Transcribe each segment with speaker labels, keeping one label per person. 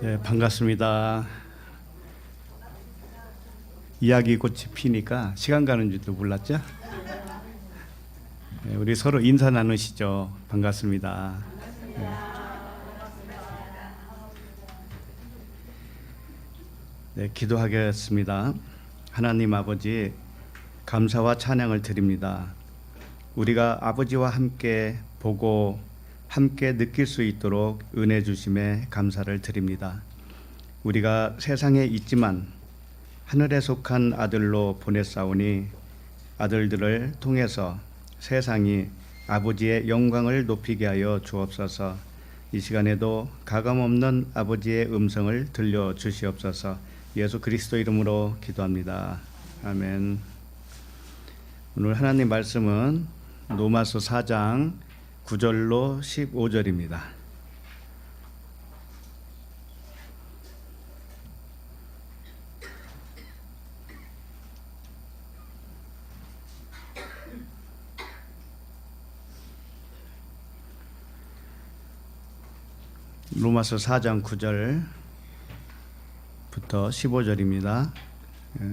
Speaker 1: 네, 반갑습니다. 이야기 꽃이 피니까 시간 가는 줄도 몰랐죠? 네, 우리 서로 인사 나누시죠. 반갑습니다. 네, 기도하겠습니다. 하나님 아버지, 감사와 찬양을 드립니다. 우리가 아버지와 함께 보고 함께 느낄 수 있도록 은혜 주심에 감사를 드립니다. 우리가 세상에 있지만 하늘에 속한 아들로 보냈사오니 아들들을 통해서 세상이 아버지의 영광을 높이게 하여 주옵소서. 이 시간에도 가감없는 아버지의 음성을 들려주시옵소서. 예수 그리스도 이름으로 기도합니다. 아멘. 오늘 하나님 말씀은 로마서 4장 9절로 15절입니다. 로마서 4장 9절부터 15절입니다.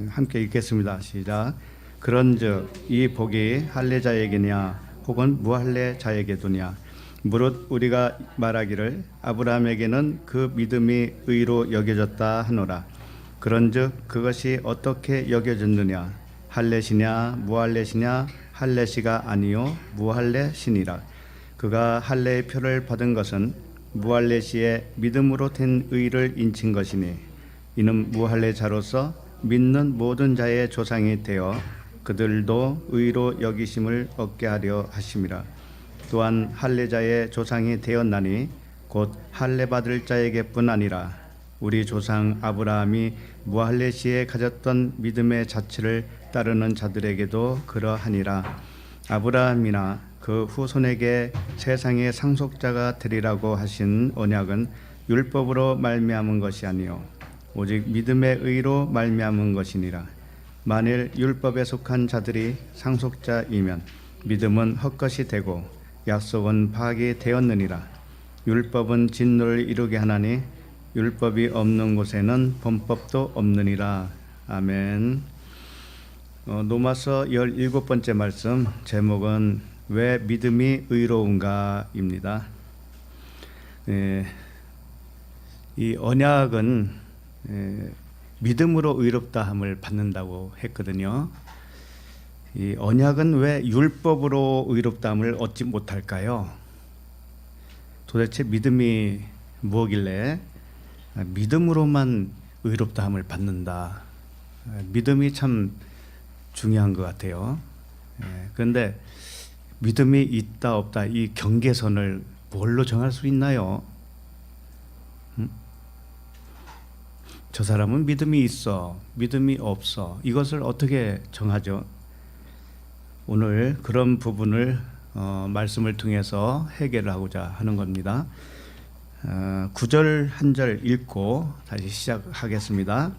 Speaker 1: 함께 읽겠습니다. 시작. 그런즉 이 복이 할례자에게냐 혹은 무할례자에게도냐 무릇 우리가 말하기를 아브라함에게는 그 믿음이 의로 여겨졌다 하노라. 그런즉 그것이 어떻게 여겨졌느냐 할례시냐 무할례시냐 할례시가 아니요 무할례시니라. 그가 할례의 표를 받은 것은 무할례시의 믿음으로 된 의를 인친 것이니 이는 무할례자로서 믿는 모든 자의 조상이 되어 그들도 의로 여기심을 얻게 하려 하심이라. 또한 할례자의 조상이 되었나니 곧 할례 받을 자에게뿐 아니라 우리 조상 아브라함이 무할례시에 가졌던 믿음의 자취를 따르는 자들에게도 그러하니라. 아브라함이나 그 후손에게 세상의 상속자가 되리라고 하신 언약은 율법으로 말미암은 것이 아니요 오직 믿음의 의로 말미암은 것이니라. 만일 율법에 속한 자들이 상속자이면 믿음은 헛것이 되고 약속은 파악이 되었느니라. 율법은 진노를 이루게 하나니 율법이 없는 곳에는 범법도 없느니라. 아멘. 로마서 17번째 말씀 제목은 왜 믿음이 의로운가입니다. 이 언약은 믿음으로 의롭다함을 받는다고 했거든요. 이 언약은 왜 율법으로 의롭다함을 얻지 못할까요? 도대체 믿음이 뭐길래 믿음으로만 의롭다함을 받는다. 믿음이 참 중요한 것 같아요. 그런데 믿음이 있다 없다 이 경계선을 뭘로 정할 수 있나요? 저 사람은 믿음이 있어, 믿음이 없어. 이것을 어떻게 정하죠? 오늘 그런 부분을 말씀을 통해서 해결을 하고자 하는 겁니다. 9절 한 절 읽고 다시 시작하겠습니다.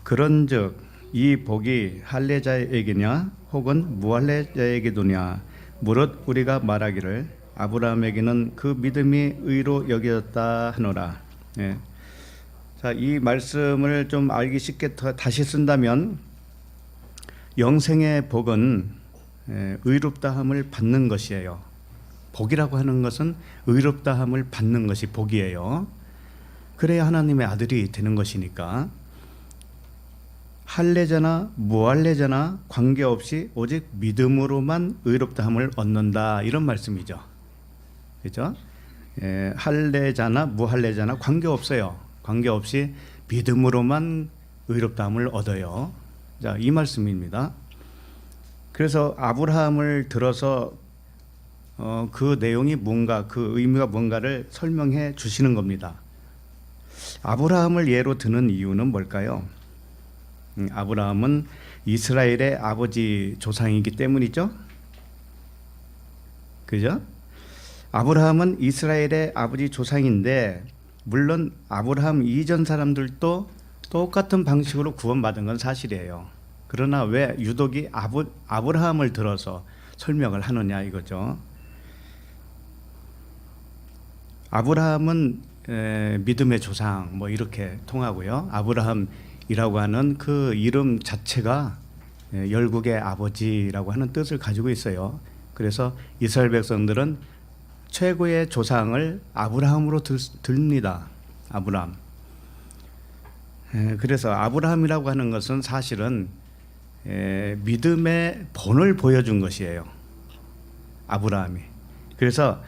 Speaker 1: 그런즉 이 복이 할례자에게냐 혹은 무할례자에게도냐 무릇 우리가 말하기를 아브라함에게는 그 믿음이 의로 여겨졌다 하노라. 자, 이 말씀을 좀 알기 쉽게 다시 쓴다면 영생의 복은 의롭다함을 받는 것이에요. 복이라고 하는 것은 의롭다함을 받는 것이 복이에요. 그래야 하나님의 아들이 되는 것이니까 할례자나 무할례자나 관계없이 오직 믿음으로만 의롭다함을 얻는다 이런 말씀이죠. 그렇죠? 할례자나 무할례자나 관계없어요. 관계없이 믿음으로만 의롭다함을 얻어요. 자, 이 말씀입니다. 그래서 아브라함을 들어서 그 내용이 뭔가 그 의미가 뭔가를 설명해 주시는 겁니다. 아브라함을 예로 드는 이유는 뭘까요? 아브라함은 이스라엘의 아버지 조상이기 때문이죠. 그죠? 아브라함은 이스라엘의 아버지 조상인데 물론 아브라함 이전 사람들도 똑같은 방식으로 구원받은 건 사실이에요. 그러나 왜 유독이 아브라함을 들어서 설명을 하느냐 이거죠. 아브라함은 믿음의 조상 뭐 이렇게 통하고요. 아브라함이라고 하는 그 이름 자체가 열국의 아버지라고 하는 뜻을 가지고 있어요. 그래서 이스라엘 백성들은 최고의 조상을 아브라함으로 듭니다. 아브라함. 그래서 아브라함이라고 하는 것은 사실은 믿음의 본을 보여준 것이에요. 아브라함이. 그래서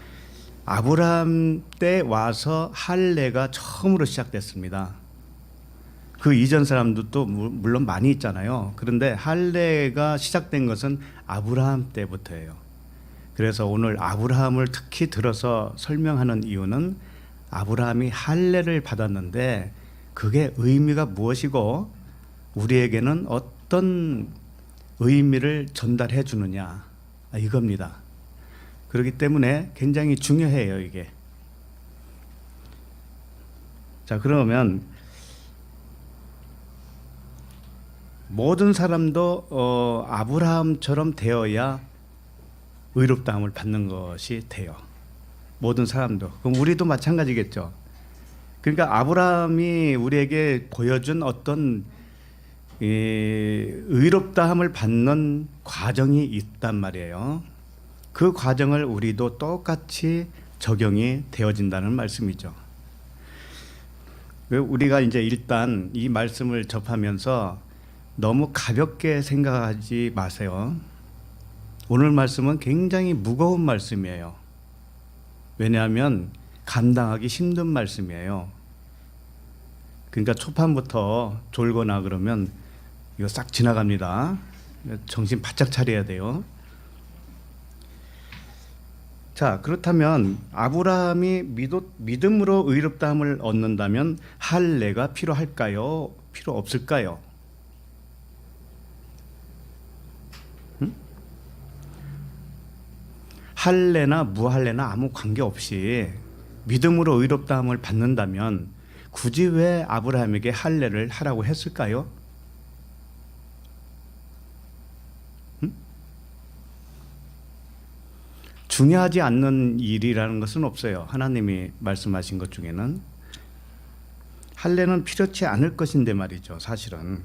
Speaker 1: 아브라함 때 와서 할례가 처음으로 시작됐습니다. 그 이전 사람들도 물론 많이 있잖아요. 그런데 할례가 시작된 것은 아브라함 때부터예요. 그래서 오늘 아브라함을 특히 들어서 설명하는 이유는 아브라함이 할례를 받았는데 그게 의미가 무엇이고 우리에게는 어떤 의미를 전달해 주느냐 이겁니다. 그렇기 때문에 굉장히 중요해요, 이게. 자, 그러면 모든 사람도 아브라함처럼 되어야 의롭다함을 받는 것이 돼요. 모든 사람도. 그럼 우리도 마찬가지겠죠. 그러니까 아브라함이 우리에게 보여준 어떤 의롭다함을 받는 과정이 있단 말이에요. 그 과정을 우리도 똑같이 적용이 되어진다는 말씀이죠. 우리가 이제 일단 이 말씀을 접하면서 너무 가볍게 생각하지 마세요. 오늘 말씀은 굉장히 무거운 말씀이에요. 왜냐하면 감당하기 힘든 말씀이에요. 그러니까 초판부터 졸거나 그러면 이거 싹 지나갑니다. 정신 바짝 차려야 돼요. 자, 그렇다면 아브라함이 믿음으로 의롭다함을 얻는다면 할례가 필요할까요? 필요 없을까요? 할례나 무할례나 아무 관계없이 믿음으로 의롭다함을 받는다면 굳이 왜 아브라함에게 할례를 하라고 했을까요? 중요하지 않는 일이라는 것은 없어요. 하나님이 말씀하신 것 중에는 할례는 필요치 않을 것인데 말이죠, 사실은.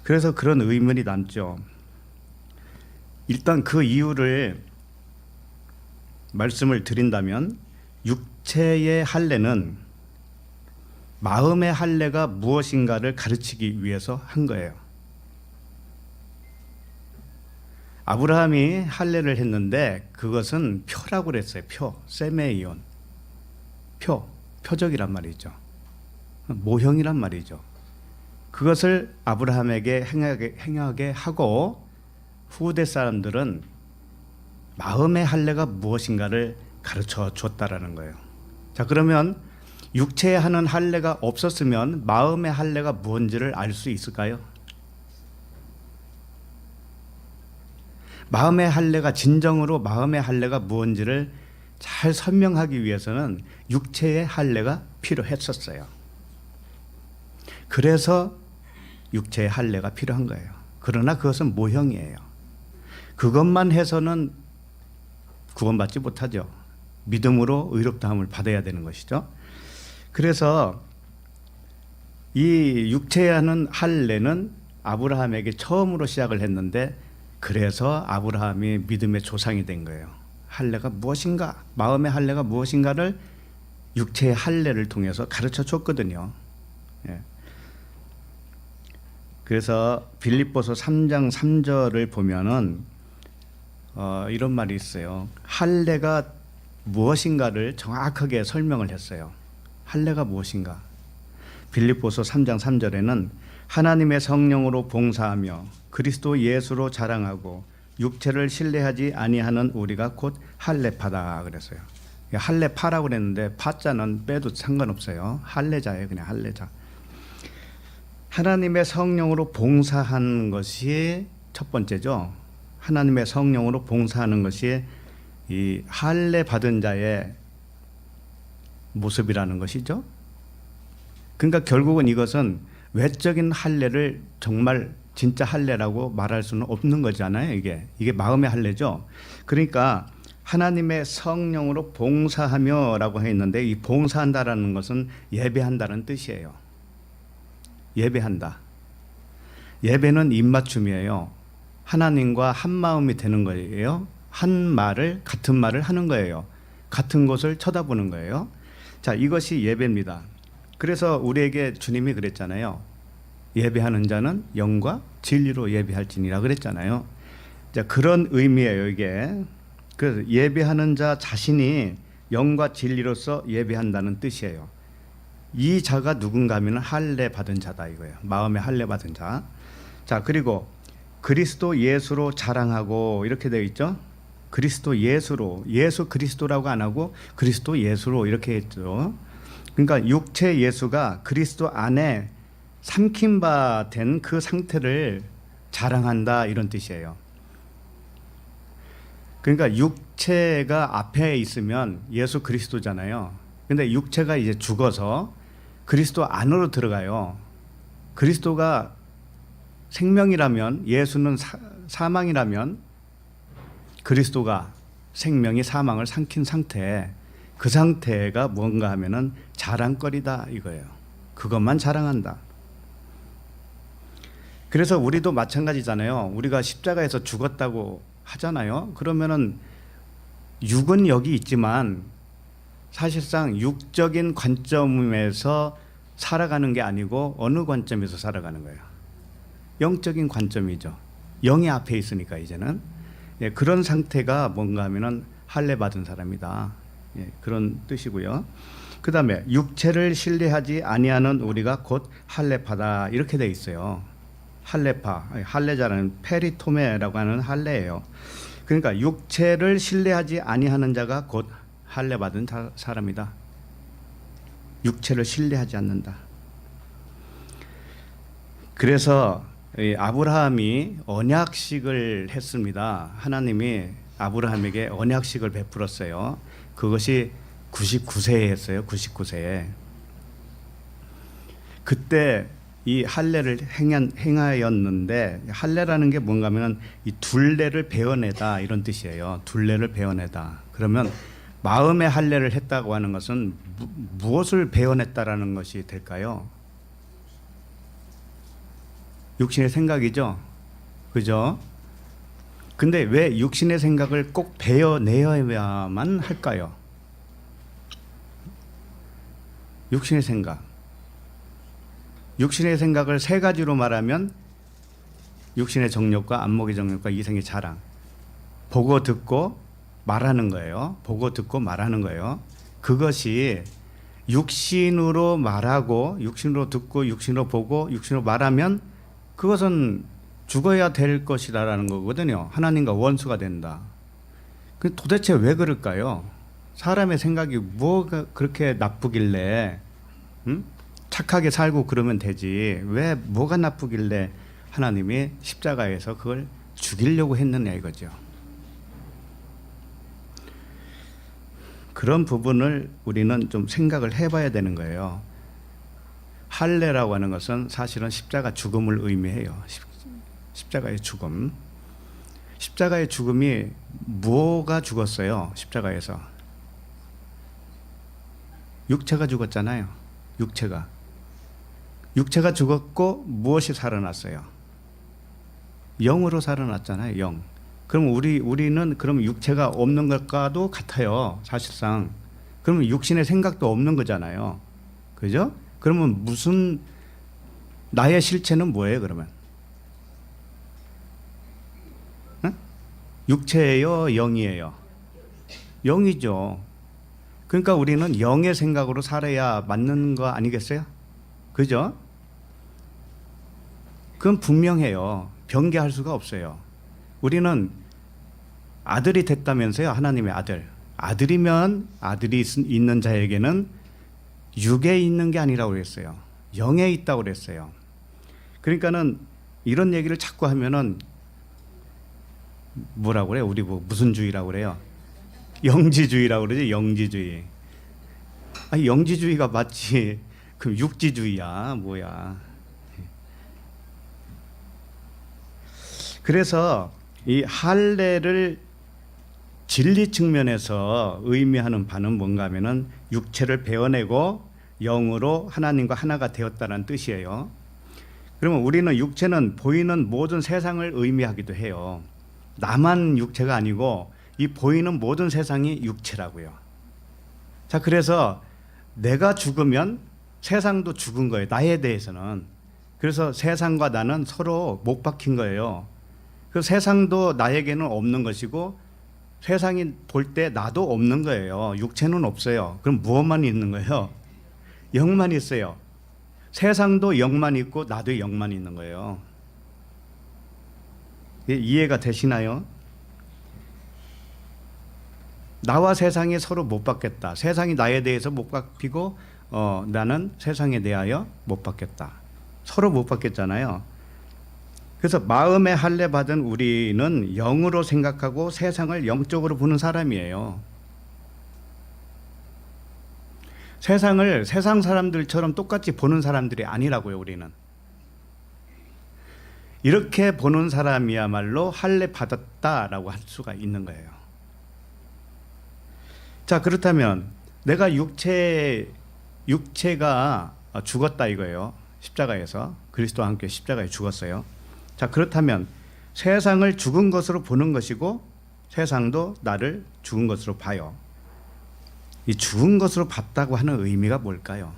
Speaker 1: 그래서 그런 의문이 남죠. 일단 그 이유를 말씀을 드린다면 육체의 할례는 마음의 할례가 무엇인가를 가르치기 위해서 한 거예요. 아브라함이 할례를 했는데 그것은 표라고 그랬어요. 세메이온. 표적이란 말이죠. 모형이란 말이죠. 그것을 아브라함에게 행하게 하고 후대 사람들은 마음의 할례가 무엇인가를 가르쳐 줬다라는 거예요. 자, 그러면 육체에 하는 할례가 없었으면 마음의 할례가 무엇인지를 알 수 있을까요? 마음의 할례가 진정으로 마음의 할례가 무엇인지를 잘 설명하기 위해서는 육체의 할례가 필요했었어요. 그래서 육체의 할례가 필요한 거예요. 그러나 그것은 모형이에요. 그것만 해서는 구원받지 못하죠. 믿음으로 의롭다함을 받아야 되는 것이죠. 그래서 이 육체에 하는 할례는 아브라함에게 처음으로 시작을 했는데 그래서 아브라함이 믿음의 조상이 된 거예요. 할례가 무엇인가, 마음의 할례가 무엇인가를 육체의 할례를 통해서 가르쳐 줬거든요. 예. 그래서 빌립보서 3장 3절을 보면은 이런 말이 있어요. 할례가 무엇인가를 정확하게 설명을 했어요. 할례가 무엇인가? 빌립보서 3장 3절에는 하나님의 성령으로 봉사하며 그리스도 예수로 자랑하고 육체를 신뢰하지 아니하는 우리가 곧 할례파다 그랬어요. 할례파라고 그랬는데 파자는 빼도 상관없어요. 할례자예요. 그냥 할례자. 하나님의 성령으로 봉사하는 것이 첫 번째죠. 하나님의 성령으로 봉사하는 것이 이 할례 받은 자의 모습이라는 것이죠. 그러니까 결국은 이것은 외적인 할례를 정말 진짜 할례라고 말할 수는 없는 거잖아요. 이게 마음의 할례죠. 그러니까 하나님의 성령으로 봉사하며라고 했는데 이 봉사한다라는 것은 예배한다는 뜻이에요. 예배한다. 예배는 입맞춤이에요. 하나님과 한 마음이 되는 거예요. 한 말을 같은 말을 하는 거예요. 같은 곳을 쳐다보는 거예요. 자, 이것이 예배입니다. 그래서 우리에게 주님이 그랬잖아요. 예배하는 자는 영과 진리로 예배할지니라 그랬잖아요. 자, 그런 의미예요, 이게. 그래서 예배하는 자 자신이 영과 진리로서 예배한다는 뜻이에요. 이 자가 누군가 하면 할례 받은 자다 이거예요. 마음에 할례 받은 자. 자, 그리고 그리스도 예수로 자랑하고 이렇게 되어 있죠. 그리스도 예수로, 예수 그리스도라고 안 하고 그리스도 예수로 이렇게 했죠. 그러니까 육체 예수가 그리스도 안에 삼킨 바 된 그 상태를 자랑한다 이런 뜻이에요. 그러니까 육체가 앞에 있으면 예수 그리스도잖아요. 근데 육체가 이제 죽어서 그리스도 안으로 들어가요. 그리스도가 생명이라면, 예수는 사망이라면 그리스도가 생명이 사망을 삼킨 상태, 그 상태가 뭔가 하면은 자랑거리다 이거예요. 그것만 자랑한다. 그래서 우리도 마찬가지잖아요. 우리가 십자가에서 죽었다고 하잖아요. 그러면은 육은 여기 있지만 사실상 육적인 관점에서 살아가는 게 아니고 어느 관점에서 살아가는 거예요. 영적인 관점이죠. 영이 앞에 있으니까 이제는. 예, 그런 상태가 뭔가 하면은 할례 받은 사람이다. 예, 그런 뜻이고요. 그 다음에 육체를 신뢰하지 아니하는 우리가 곧 할례파다 이렇게 돼 있어요. 할례파, 할례자라는 페리토메라고 하는 할례예요. 그러니까 육체를 신뢰하지 아니하는 자가 곧 할례 받은 사람이다. 육체를 신뢰하지 않는다. 그래서 아브라함이 언약식을 했습니다. 하나님이 아브라함에게 언약식을 베풀었어요. 그것이 99세에 했어요. 99세에. 그때 이 할례를 행하였는데, 할례라는 게 뭔가 하면 이 둘레를 베어내다 이런 뜻이에요. 둘레를 베어내다. 그러면 마음의 할례를 했다고 하는 것은 무엇을 베어냈다라는 것이 될까요? 육신의 생각이죠. 그죠? 근데 왜 육신의 생각을 꼭 베어내야만 할까요? 육신의 생각. 육신의 생각을 세 가지로 말하면 육신의 정욕과 안목의 정욕과 이생의 자랑. 보고 듣고 말하는 거예요. 보고 듣고 말하는 거예요. 그것이 육신으로 말하고 육신으로 듣고 육신으로 보고 육신으로 말하면 그것은 죽어야 될 것이다라는 거거든요. 하나님과 원수가 된다. 도대체 왜 그럴까요? 사람의 생각이 뭐가 그렇게 나쁘길래 착하게 살고 그러면 되지. 왜 뭐가 나쁘길래 하나님이 십자가에서 그걸 죽이려고 했느냐 이거죠. 그런 부분을 우리는 좀 생각을 해봐야 되는 거예요. 할례라고 하는 것은 사실은 십자가 죽음을 의미해요. 십자가의 죽음. 십자가의 죽음이 뭐가 죽었어요? 십자가에서. 육체가 죽었잖아요. 육체가 죽었고 무엇이 살아났어요? 영으로 살아났잖아요. 영. 그럼 우리는 그럼 육체가 없는 것과도 같아요. 사실상. 그러면 육신의 생각도 없는 거잖아요. 그죠? 그러면 무슨 나의 실체는 뭐예요? 그러면 응? 육체예요? 영이에요? 영이죠. 그러니까 우리는 영의 생각으로 살아야 맞는 거 아니겠어요? 그죠? 그건 분명해요. 변개할 수가 없어요. 우리는 아들이 됐다면서요. 하나님의 아들. 아들이면 아들이 있는 자에게는 육에 있는 게 아니라고 그랬어요. 영에 있다고 그랬어요. 그러니까는 이런 얘기를 자꾸 하면은 뭐라고 그래요? 우리 무슨 주의라고 그래요? 영지주의라고 그러지. 영지주의. 아니 영지주의가 맞지. 그럼 육지주의야 뭐야. 그래서 이 할례를 진리 측면에서 의미하는 바는 뭔가 하면은 육체를 베어내고 영으로 하나님과 하나가 되었다는 뜻이에요. 그러면 우리는 육체는 보이는 모든 세상을 의미하기도 해요. 나만 육체가 아니고 이 보이는 모든 세상이 육체라고요. 자, 그래서 내가 죽으면 세상도 죽은 거예요. 나에 대해서는. 그래서 세상과 나는 서로 못 박힌 거예요. 그 세상도 나에게는 없는 것이고 세상이 볼 때 나도 없는 거예요. 육체는 없어요. 그럼 무엇만 있는 거예요? 영만 있어요. 세상도 영만 있고 나도 영만 있는 거예요. 이해가 되시나요? 나와 세상이 서로 못 받겠다. 세상이 나에 대해서 못 받히고 나는 세상에 대하여 못 받겠다. 서로 못 받겠잖아요. 그래서 마음의 할례 받은 우리는 영으로 생각하고 세상을 영적으로 보는 사람이에요. 세상을 세상 사람들처럼 똑같이 보는 사람들이 아니라고요, 우리는. 이렇게 보는 사람이야말로 할례 받았다라고 할 수가 있는 거예요. 자, 그렇다면 내가 육체가 죽었다 이거예요. 십자가에서 그리스도와 함께 십자가에 죽었어요. 자, 그렇다면 세상을 죽은 것으로 보는 것이고 세상도 나를 죽은 것으로 봐요. 이 죽은 것으로 봤다고 하는 의미가 뭘까요?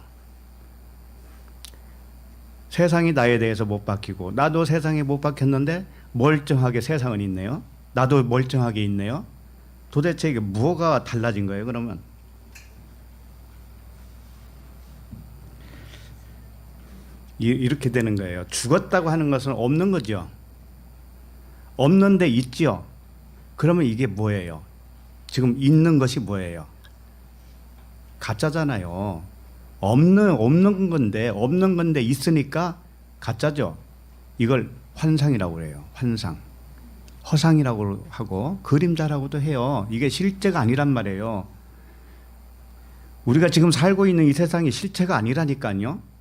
Speaker 1: 세상이 나에 대해서 못 박히고 나도 세상에 못 박혔는데 멀쩡하게 세상은 있네요. 나도 멀쩡하게 있네요. 도대체 이게 뭐가 달라진 거예요, 그러면? 이렇게 되는 거예요. 죽었다고 하는 것은 없는 거죠. 없는데 있죠. 그러면 이게 뭐예요? 지금 있는 것이 뭐예요? 가짜잖아요. 없는 건데 있으니까 가짜죠. 이걸 환상이라고 그래요. 환상. 허상이라고 하고 그림자라고도 해요. 이게 실제가 아니란 말이에요. 우리가 지금 살고 있는 이 세상이 실체가 아니라니까요.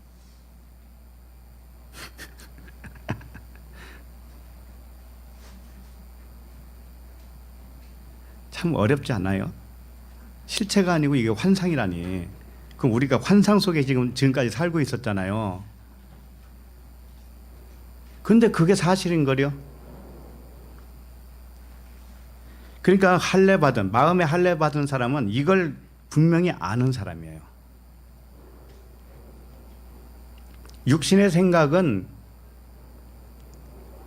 Speaker 1: 참 어렵지 않아요? 실체가 아니고 이게 환상이라니. 그럼 우리가 환상 속에 지금까지 살고 있었잖아요. 근데 그게 사실인 거려? 그러니까 마음에 할례 받은 사람은 이걸 분명히 아는 사람이에요. 육신의 생각은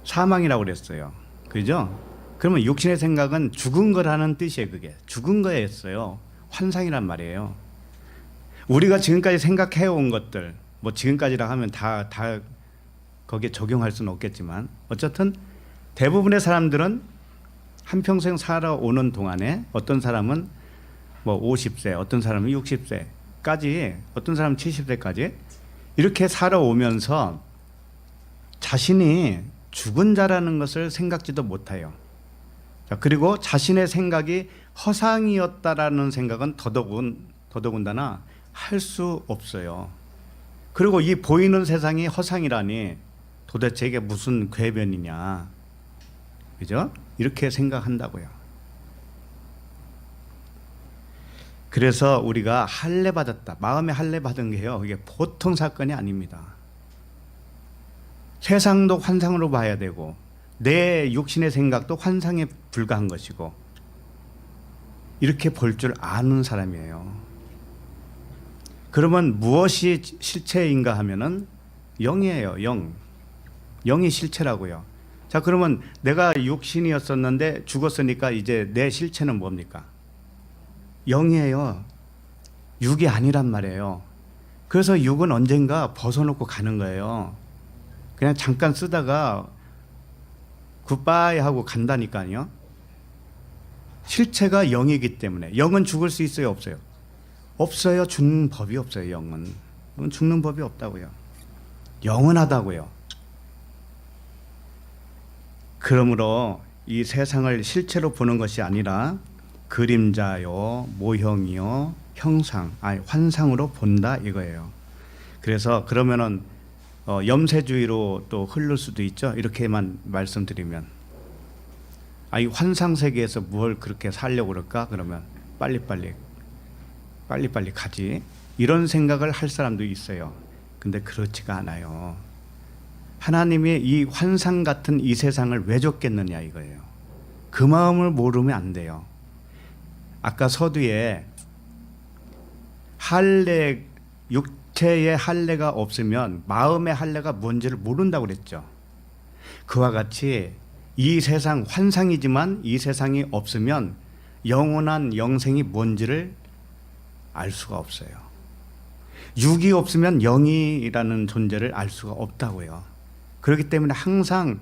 Speaker 1: 사망이라고 그랬어요. 그죠? 그러면 육신의 생각은 죽은 거라는 뜻이에요. 그게 죽은 거였어요. 환상이란 말이에요. 우리가 지금까지 생각해온 것들, 뭐 지금까지라 하면 다 거기에 적용할 수는 없겠지만 어쨌든 대부분의 사람들은 한평생 살아오는 동안에 어떤 사람은 뭐 50세, 어떤 사람은 60세까지, 어떤 사람은 70세까지 이렇게 살아오면서 자신이 죽은 자라는 것을 생각지도 못해요. 자, 그리고 자신의 생각이 허상이었다라는 생각은 더더군다나 할 수 없어요. 그리고 이 보이는 세상이 허상이라니 도대체 이게 무슨 궤변이냐, 그죠? 이렇게 생각한다고요. 그래서 우리가 할례 받았다, 마음에 할례 받은 게요, 이게 보통 사건이 아닙니다. 세상도 환상으로 봐야 되고 내 육신의 생각도 환상에 불과한 것이고 이렇게 볼 줄 아는 사람이에요. 그러면 무엇이 실체인가 하면은 영이에요. 영이 실체라고요. 자, 그러면 내가 육신이었었는데 죽었으니까 이제 내 실체는 뭡니까? 영이에요. 육이 아니란 말이에요. 그래서 육은 언젠가 벗어놓고 가는 거예요. 그냥 잠깐 쓰다가 굿바이 하고 간다니까요. 실체가 영이기 때문에. 영은 죽을 수 있어요, 없어요? 없어요. 죽는 법이 없어요. 영은 죽는 법이 없다고요. 영원하다고요. 그러므로 이 세상을 실체로 보는 것이 아니라 그림자요, 모형이요, 환상으로 본다 이거예요. 그래서 그러면은 염세주의로 또 흐를 수도 있죠. 이렇게만 말씀드리면 이 환상 세계에서 뭘 그렇게 살려고 그럴까? 그러면 빨리빨리 가지. 이런 생각을 할 사람도 있어요. 근데 그렇지가 않아요. 하나님이 이 환상 같은 이 세상을 왜 줬겠느냐 이거예요. 그 마음을 모르면 안 돼요. 아까 서두에 할례, 육체의 할례가 없으면 마음의 할례가 뭔지를 모른다고 그랬죠. 그와 같이 이 세상 환상이지만 이 세상이 없으면 영원한 영생이 뭔지를 알 수가 없어요. 육이 없으면 영이라는 존재를 알 수가 없다고요. 그렇기 때문에 항상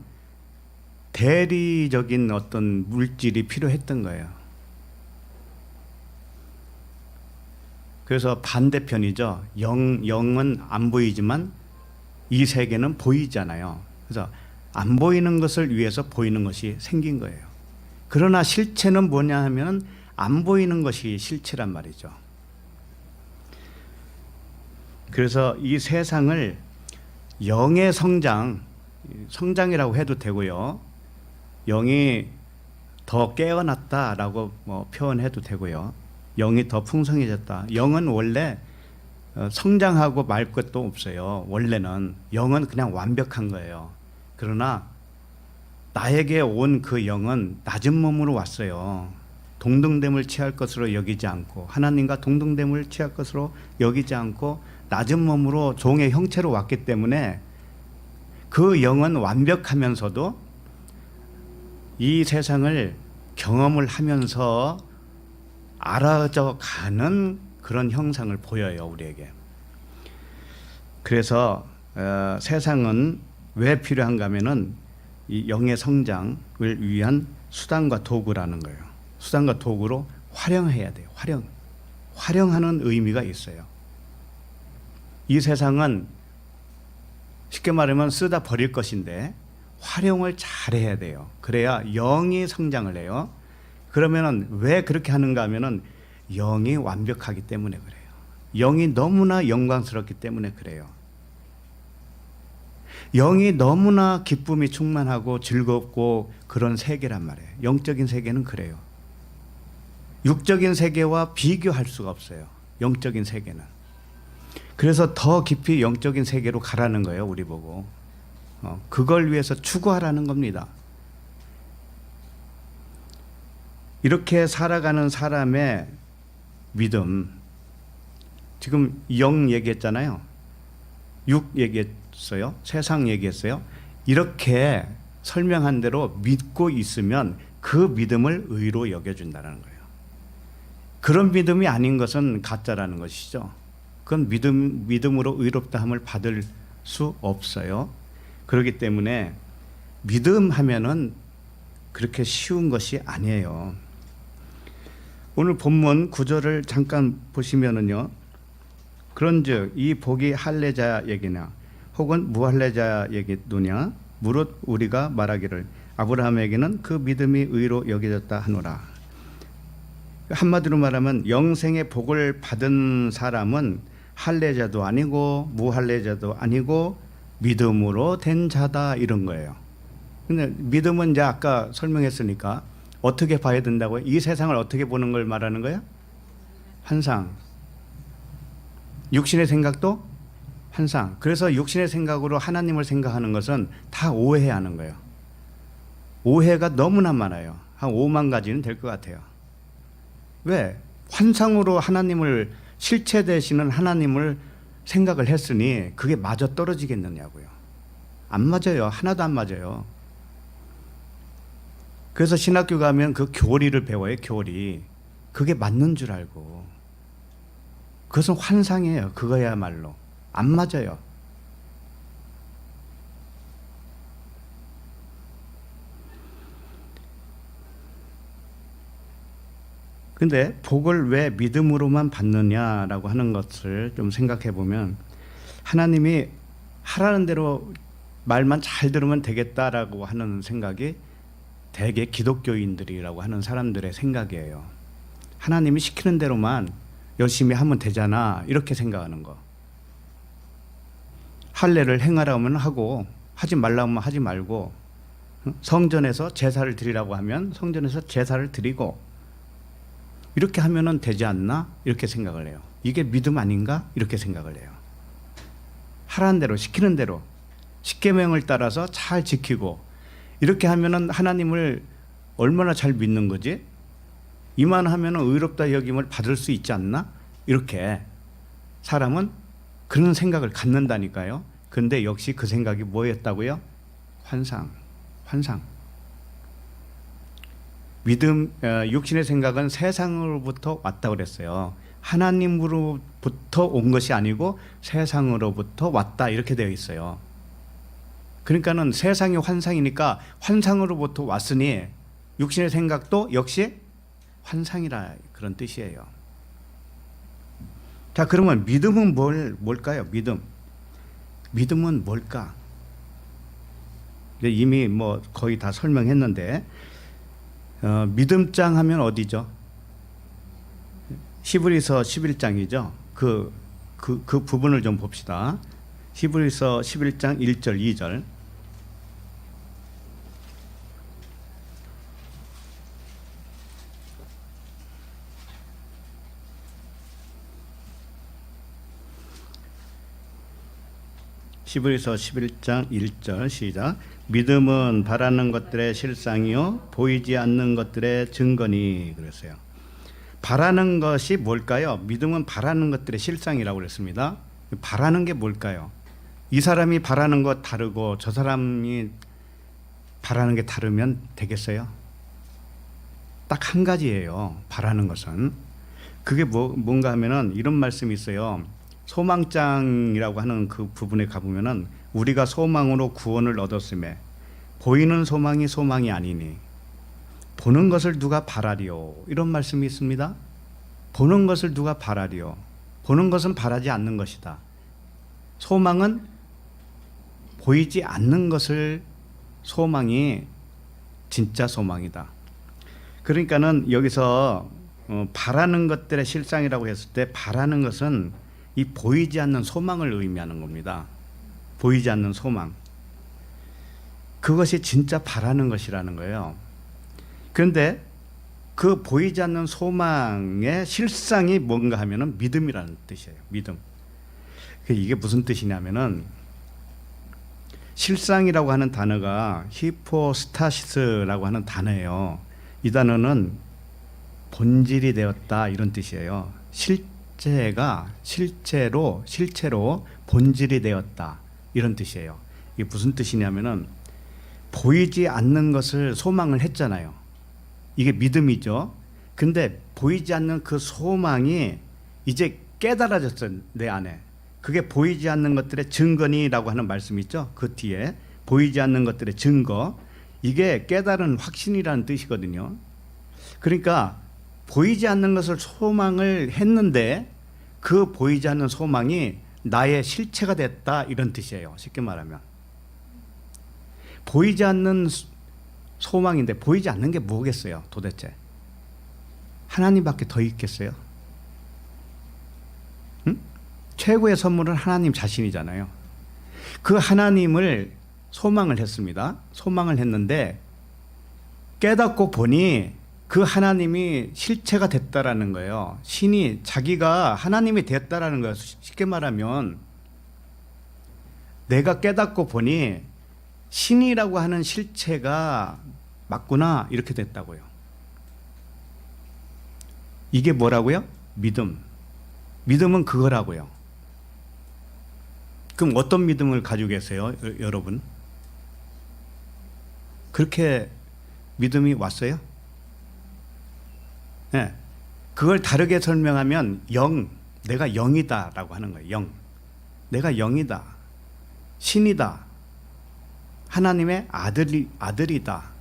Speaker 1: 대리적인 어떤 물질이 필요했던 거예요. 그래서 반대편이죠. 영은 안 보이지만 이 세계는 보이잖아요. 그래서 안 보이는 것을 위해서 보이는 것이 생긴 거예요. 그러나 실체는 뭐냐 하면 안 보이는 것이 실체란 말이죠. 그래서 이 세상을 영의 성장이라고 해도 되고요. 영이 더 깨어났다라고 표현해도 되고요. 영이 더 풍성해졌다. 영은 원래 성장하고 말 것도 없어요. 원래는 영은 그냥 완벽한 거예요. 그러나 나에게 온 그 영은 낮은 몸으로 왔어요. 동등됨을 취할 것으로 여기지 않고, 하나님과 동등됨을 취할 것으로 여기지 않고 낮은 몸으로 종의 형체로 왔기 때문에 그 영은 완벽하면서도 이 세상을 경험을 하면서 알아져 가는 그런 형상을 보여요, 우리에게. 그래서 세상은 왜 필요한가 하면은 이 영의 성장을 위한 수단과 도구라는 거예요. 수단과 도구로 활용해야 돼요. 활용하는 의미가 있어요. 이 세상은 쉽게 말하면 쓰다 버릴 것인데 활용을 잘해야 돼요. 그래야 영이 성장을 해요. 그러면은 왜 그렇게 하는가 하면은 영이 완벽하기 때문에 그래요. 영이 너무나 영광스럽기 때문에 그래요. 영이 너무나 기쁨이 충만하고 즐겁고 그런 세계란 말이에요. 영적인 세계는 그래요. 육적인 세계와 비교할 수가 없어요. 영적인 세계는. 그래서 더 깊이 영적인 세계로 가라는 거예요. 우리 보고. 그걸 위해서 추구하라는 겁니다. 이렇게 살아가는 사람의 믿음, 지금 영 얘기했잖아요. 육 얘기했어요. 세상 얘기했어요. 이렇게 설명한 대로 믿고 있으면 그 믿음을 의로 여겨준다는 거예요. 그런 믿음이 아닌 것은 가짜라는 것이죠. 그건 믿음으로 의롭다함을 받을 수 없어요. 그렇기 때문에 믿음 하면은 그렇게 쉬운 것이 아니에요. 오늘 본문 9절을 잠깐 보시면은요. 그런즉 이 복이 할례자 얘기냐 혹은 무할례자 얘기도냐 무릇 우리가 말하기를 아브라함에게는 그 믿음이 의로 여겨졌다 하노라. 한마디로 말하면 영생의 복을 받은 사람은 할례자도 아니고 무할례자도 아니고 믿음으로 된 자다 이런 거예요. 근데 믿음은 이제 아까 설명했으니까 어떻게 봐야 된다고요? 이 세상을 어떻게 보는 걸 말하는 거예요? 환상. 육신의 생각도 환상. 그래서 육신의 생각으로 하나님을 생각하는 것은 다 오해하는 거예요. 오해가 너무나 많아요. 한 5만 가지는 될 것 같아요. 왜? 환상으로 하나님을 실체 되시는 하나님을 생각을 했으니 그게 맞아 떨어지겠느냐고요. 안 맞아요. 하나도 안 맞아요. 그래서 신학교 가면 그 교리를 배워요. 교리. 그게 맞는 줄 알고. 그것은 환상이에요. 그거야말로. 안 맞아요. 근데 복을 왜 믿음으로만 받느냐라고 하는 것을 좀 생각해 보면 하나님이 하라는 대로 말만 잘 들으면 되겠다라고 하는 생각이 대개 기독교인들이라고 하는 사람들의 생각이에요. 하나님이 시키는 대로만 열심히 하면 되잖아 이렇게 생각하는 거. 할례를 행하라면 하고 하지 말라면 하지 말고 성전에서 제사를 드리라고 하면 성전에서 제사를 드리고 이렇게 하면은 되지 않나? 이렇게 생각을 해요. 이게 믿음 아닌가? 이렇게 생각을 해요. 하라는 대로 시키는 대로 십계명을 따라서 잘 지키고 이렇게 하면은 하나님을 얼마나 잘 믿는 거지? 이만하면은 의롭다 여김을 받을 수 있지 않나? 이렇게 사람은 그런 생각을 갖는다니까요. 근데 역시 그 생각이 뭐였다고요? 환상. 믿음, 육신의 생각은 세상으로부터 왔다고 그랬어요. 하나님으로부터 온 것이 아니고 세상으로부터 왔다 이렇게 되어 있어요. 그러니까는 세상이 환상이니까 환상으로부터 왔으니 육신의 생각도 역시 환상이라 그런 뜻이에요. 자, 그러면 믿음은 뭘까요? 믿음은 뭘까? 이미 뭐 거의 다 설명했는데 믿음장 하면 어디죠? 히브리서 11장이죠. 그 부분을 좀 봅시다. 히브리서 11장 1절 2절. 히브리서 11장 1절 시작. 믿음은 바라는 것들의 실상이요 보이지 않는 것들의 증거니 그랬어요. 바라는 것이 뭘까요? 믿음은 바라는 것들의 실상이라고 그랬습니다. 바라는 게 뭘까요? 이 사람이 바라는 것 다르고 저 사람이 바라는 게 다르면 되겠어요? 딱 한 가지예요. 바라는 것은. 그게 뭔가 하면은 이런 말씀이 있어요. 소망장이라고 하는 그 부분에 가보면은 우리가 소망으로 구원을 얻었음에 보이는 소망이 소망이 아니니 보는 것을 누가 바라리요? 이런 말씀이 있습니다. 보는 것을 누가 바라리요? 보는 것은 바라지 않는 것이다. 소망은 보이지 않는 것을 소망이 진짜 소망이다. 그러니까는 여기서 바라는 것들의 실상이라고 했을 때 바라는 것은 이 보이지 않는 소망을 의미하는 겁니다. 보이지 않는 소망. 그것이 진짜 바라는 것이라는 거예요. 그런데 그 보이지 않는 소망의 실상이 뭔가 하면은 믿음이라는 뜻이에요. 믿음. 이게 무슨 뜻이냐면은 실상이라고 하는 단어가 히포스타시스라고 하는 단어예요. 이 단어는 본질이 되었다 이런 뜻이에요. 실체가 실체로 본질이 되었다 이런 뜻이에요. 이게 무슨 뜻이냐면은 보이지 않는 것을 소망을 했잖아요. 이게 믿음이죠. 근데 보이지 않는 그 소망이 이제 깨달아졌어요. 내 안에. 그게 보이지 않는 것들의 증거니라고 하는 말씀이 있죠. 그 뒤에 보이지 않는 것들의 증거. 이게 깨달은 확신이라는 뜻이거든요. 그러니까 보이지 않는 것을 소망을 했는데 그 보이지 않는 소망이 나의 실체가 됐다 이런 뜻이에요. 쉽게 말하면. 보이지 않는 소망인데 보이지 않는 게 뭐겠어요 도대체? 하나님밖에 더 있겠어요? 응? 최고의 선물은 하나님 자신이잖아요. 그 하나님을 소망을 했습니다. 소망을 했는데 깨닫고 보니 그 하나님이 실체가 됐다라는 거예요. 신이 자기가 하나님이 됐다라는 거예요. 쉽게 말하면 내가 깨닫고 보니 신이라고 하는 실체가 맞구나 이렇게 됐다고요. 이게 뭐라고요? 믿음. 믿음은 그거라고요. 그럼 어떤 믿음을 가지고 계세요, 여러분? 그렇게 믿음이 왔어요? 네. 그걸 다르게 설명하면 내가 영이다라고 하는 거예요. 영. 내가 영이다. 신이다. 하나님의 아들이다.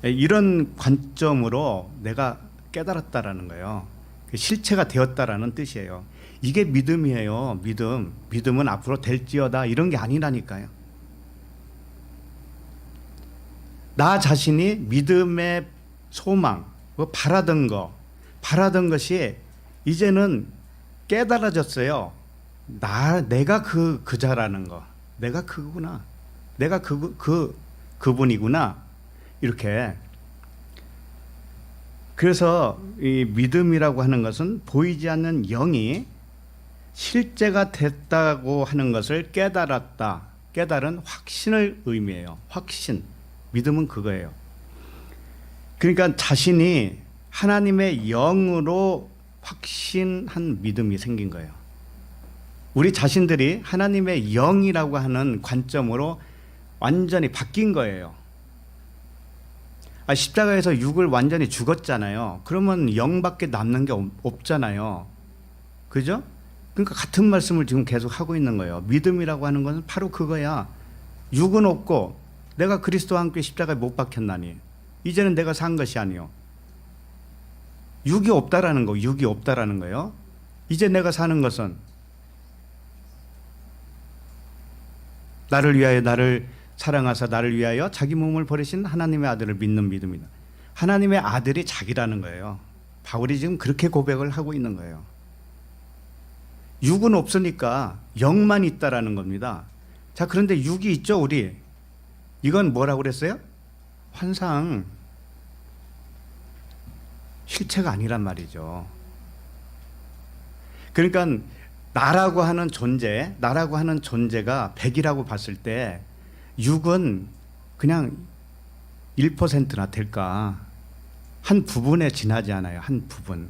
Speaker 1: 이런 관점으로 내가 깨달았다라는 거예요. 실체가 되었다라는 뜻이에요. 이게 믿음이에요. 믿음은 앞으로 될지어다 이런 게 아니라니까요. 나 자신이 믿음의 소망, 바라던 것이 이제는 깨달아졌어요. 내가 그자라는 거. 내가 그거구나. 내가 그분이구나. 이렇게. 그래서 이 믿음이라고 하는 것은 보이지 않는 영이 실제가 됐다고 하는 것을 깨달았다. 깨달은 확신을 의미해요. 확신. 믿음은 그거예요. 그러니까 자신이 하나님의 영으로 확신한 믿음이 생긴 거예요. 우리 자신들이 하나님의 영이라고 하는 관점으로 완전히 바뀐 거예요. 십자가에서 육을 완전히 죽었잖아요. 그러면 영밖에 남는 게 없잖아요. 그죠? 그러니까 같은 말씀을 지금 계속 하고 있는 거예요. 믿음이라고 하는 것은 바로 그거야. 육은 없고 내가 그리스도와 함께 십자가에 못 박혔나니 이제는 내가 산 것이 아니요. 육이 없다라는 거, 육이 없다라는 거예요. 이제 내가 사는 것은 나를 위하여 나를 사랑하사 나를 위하여 자기 몸을 버리신 하나님의 아들을 믿는 믿음이다. 하나님의 아들이 자기라는 거예요. 바울이 지금 그렇게 고백을 하고 있는 거예요. 육은 없으니까 영만 있다라는 겁니다. 자, 그런데 육이 있죠, 우리. 이건 뭐라고 그랬어요? 환상. 실체가 아니란 말이죠. 그러니까 나라고 하는 존재, 나라고 하는 존재가 100이라고 봤을 때 육은 그냥 1%나 될까? 한 부분에 지나지 않아요. 한 부분.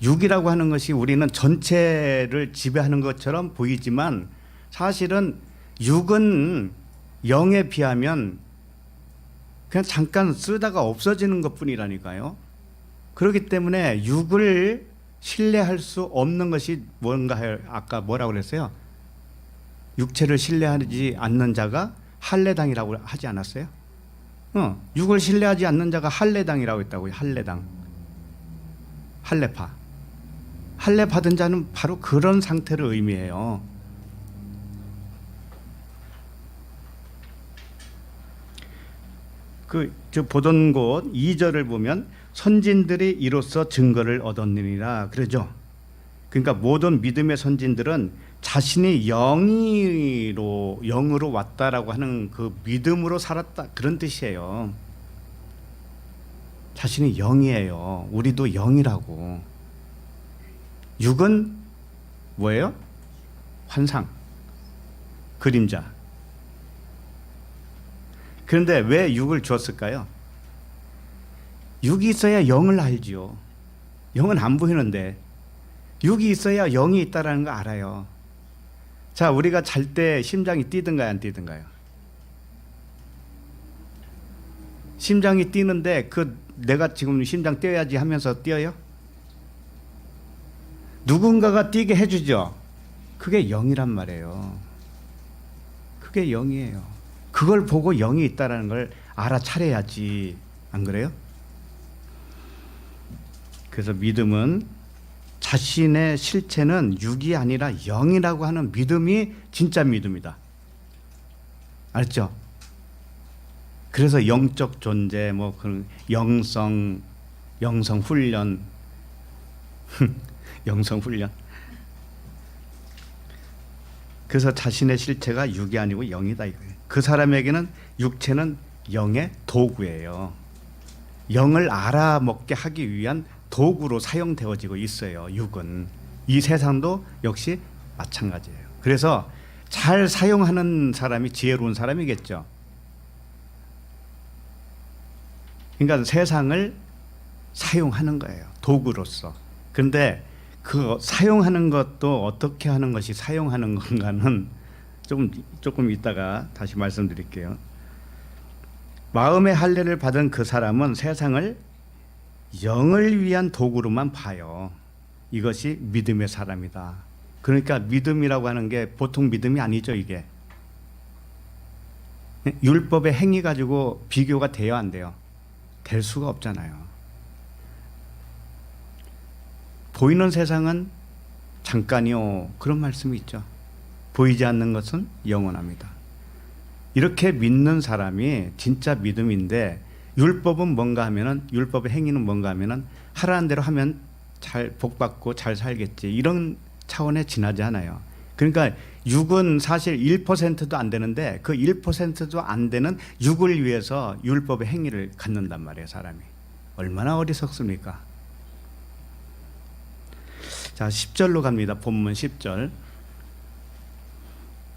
Speaker 1: 육이라고 하는 것이 우리는 전체를 지배하는 것처럼 보이지만 사실은 육은 영에 비하면 그냥 잠깐 쓰다가 없어지는 것뿐이라니까요. 그렇기 때문에 육을 신뢰할 수 없는 것이 뭔가 해요. 아까 뭐라고 그랬어요? 육체를 신뢰하지 않는 자가 할례당이라고 하지 않았어요? 육을 신뢰하지 않는 자가 할례당이라고 했다고요. 할례당. 할례파. 할례 받은 자는 바로 그런 상태를 의미해요. 저 보던 곳 2절을 보면 선진들이 이로써 증거를 얻었느니라 그러죠. 그러니까 모든 믿음의 선진들은 자신이 영으로 왔다라고 하는 그 믿음으로 살았다 그런 뜻이에요. 자신이 영이에요. 우리도 영이라고. 육은 뭐예요? 환상, 그림자. 그런데 왜 육을 주었을까요? 육이 있어야 영을 알지요. 영은 안 보이는데 육이 있어야 영이 있다라는 거 알아요. 자, 우리가 잘 때 심장이 뛰든가요, 안 뛰든가요? 심장이 뛰는데 내가 지금 심장 뛰어야지 하면서 뛰어요? 누군가가 뛰게 해주죠. 그게 영이란 말이에요. 그게 영이에요. 그걸 보고 영이 있다라는 걸 알아차려야지. 안 그래요? 그래서 믿음은 자신의 실체는 육이 아니라 영이라고 하는 믿음이 진짜 믿음이다. 알죠? 그래서 영적 존재, 그런 영성 훈련, 영성 훈련. 그래서 자신의 실체가 육이 아니고 영이다 이거예요. 그 사람에게는 육체는 영의 도구예요. 영을 알아먹게 하기 위한 도구로 사용되어지고 있어요. 육은. 이 세상도 역시 마찬가지예요. 그래서 잘 사용하는 사람이 지혜로운 사람이겠죠. 그러니까 세상을 사용하는 거예요. 도구로서. 그런데 그 사용하는 것도 어떻게 하는 것이 사용하는 건가는 조금 이따가 다시 말씀드릴게요. 마음의 할례를 받은 그 사람은 세상을 영을 위한 도구로만 봐요. 이것이 믿음의 사람이다. 그러니까 믿음이라고 하는 게 보통 믿음이 아니죠, 이게. 율법의 행위 가지고 비교가 돼요, 안 돼요? 될 수가 없잖아요. 보이는 세상은 잠깐이요. 그런 말씀이 있죠. 보이지 않는 것은 영원합니다. 이렇게 믿는 사람이 진짜 믿음인데 율법은 뭔가 하면은 율법의 행위는 뭔가 하면은 하라는 대로 하면 잘 복받고 잘 살겠지. 이런 차원에 지나지 않아요. 그러니까 육은 사실 1%도 안 되는데 그 1%도 안 되는 육을 위해서 율법의 행위를 갖는단 말이에요, 사람이. 얼마나 어리석습니까? 자, 10절로 갑니다. 본문 10절.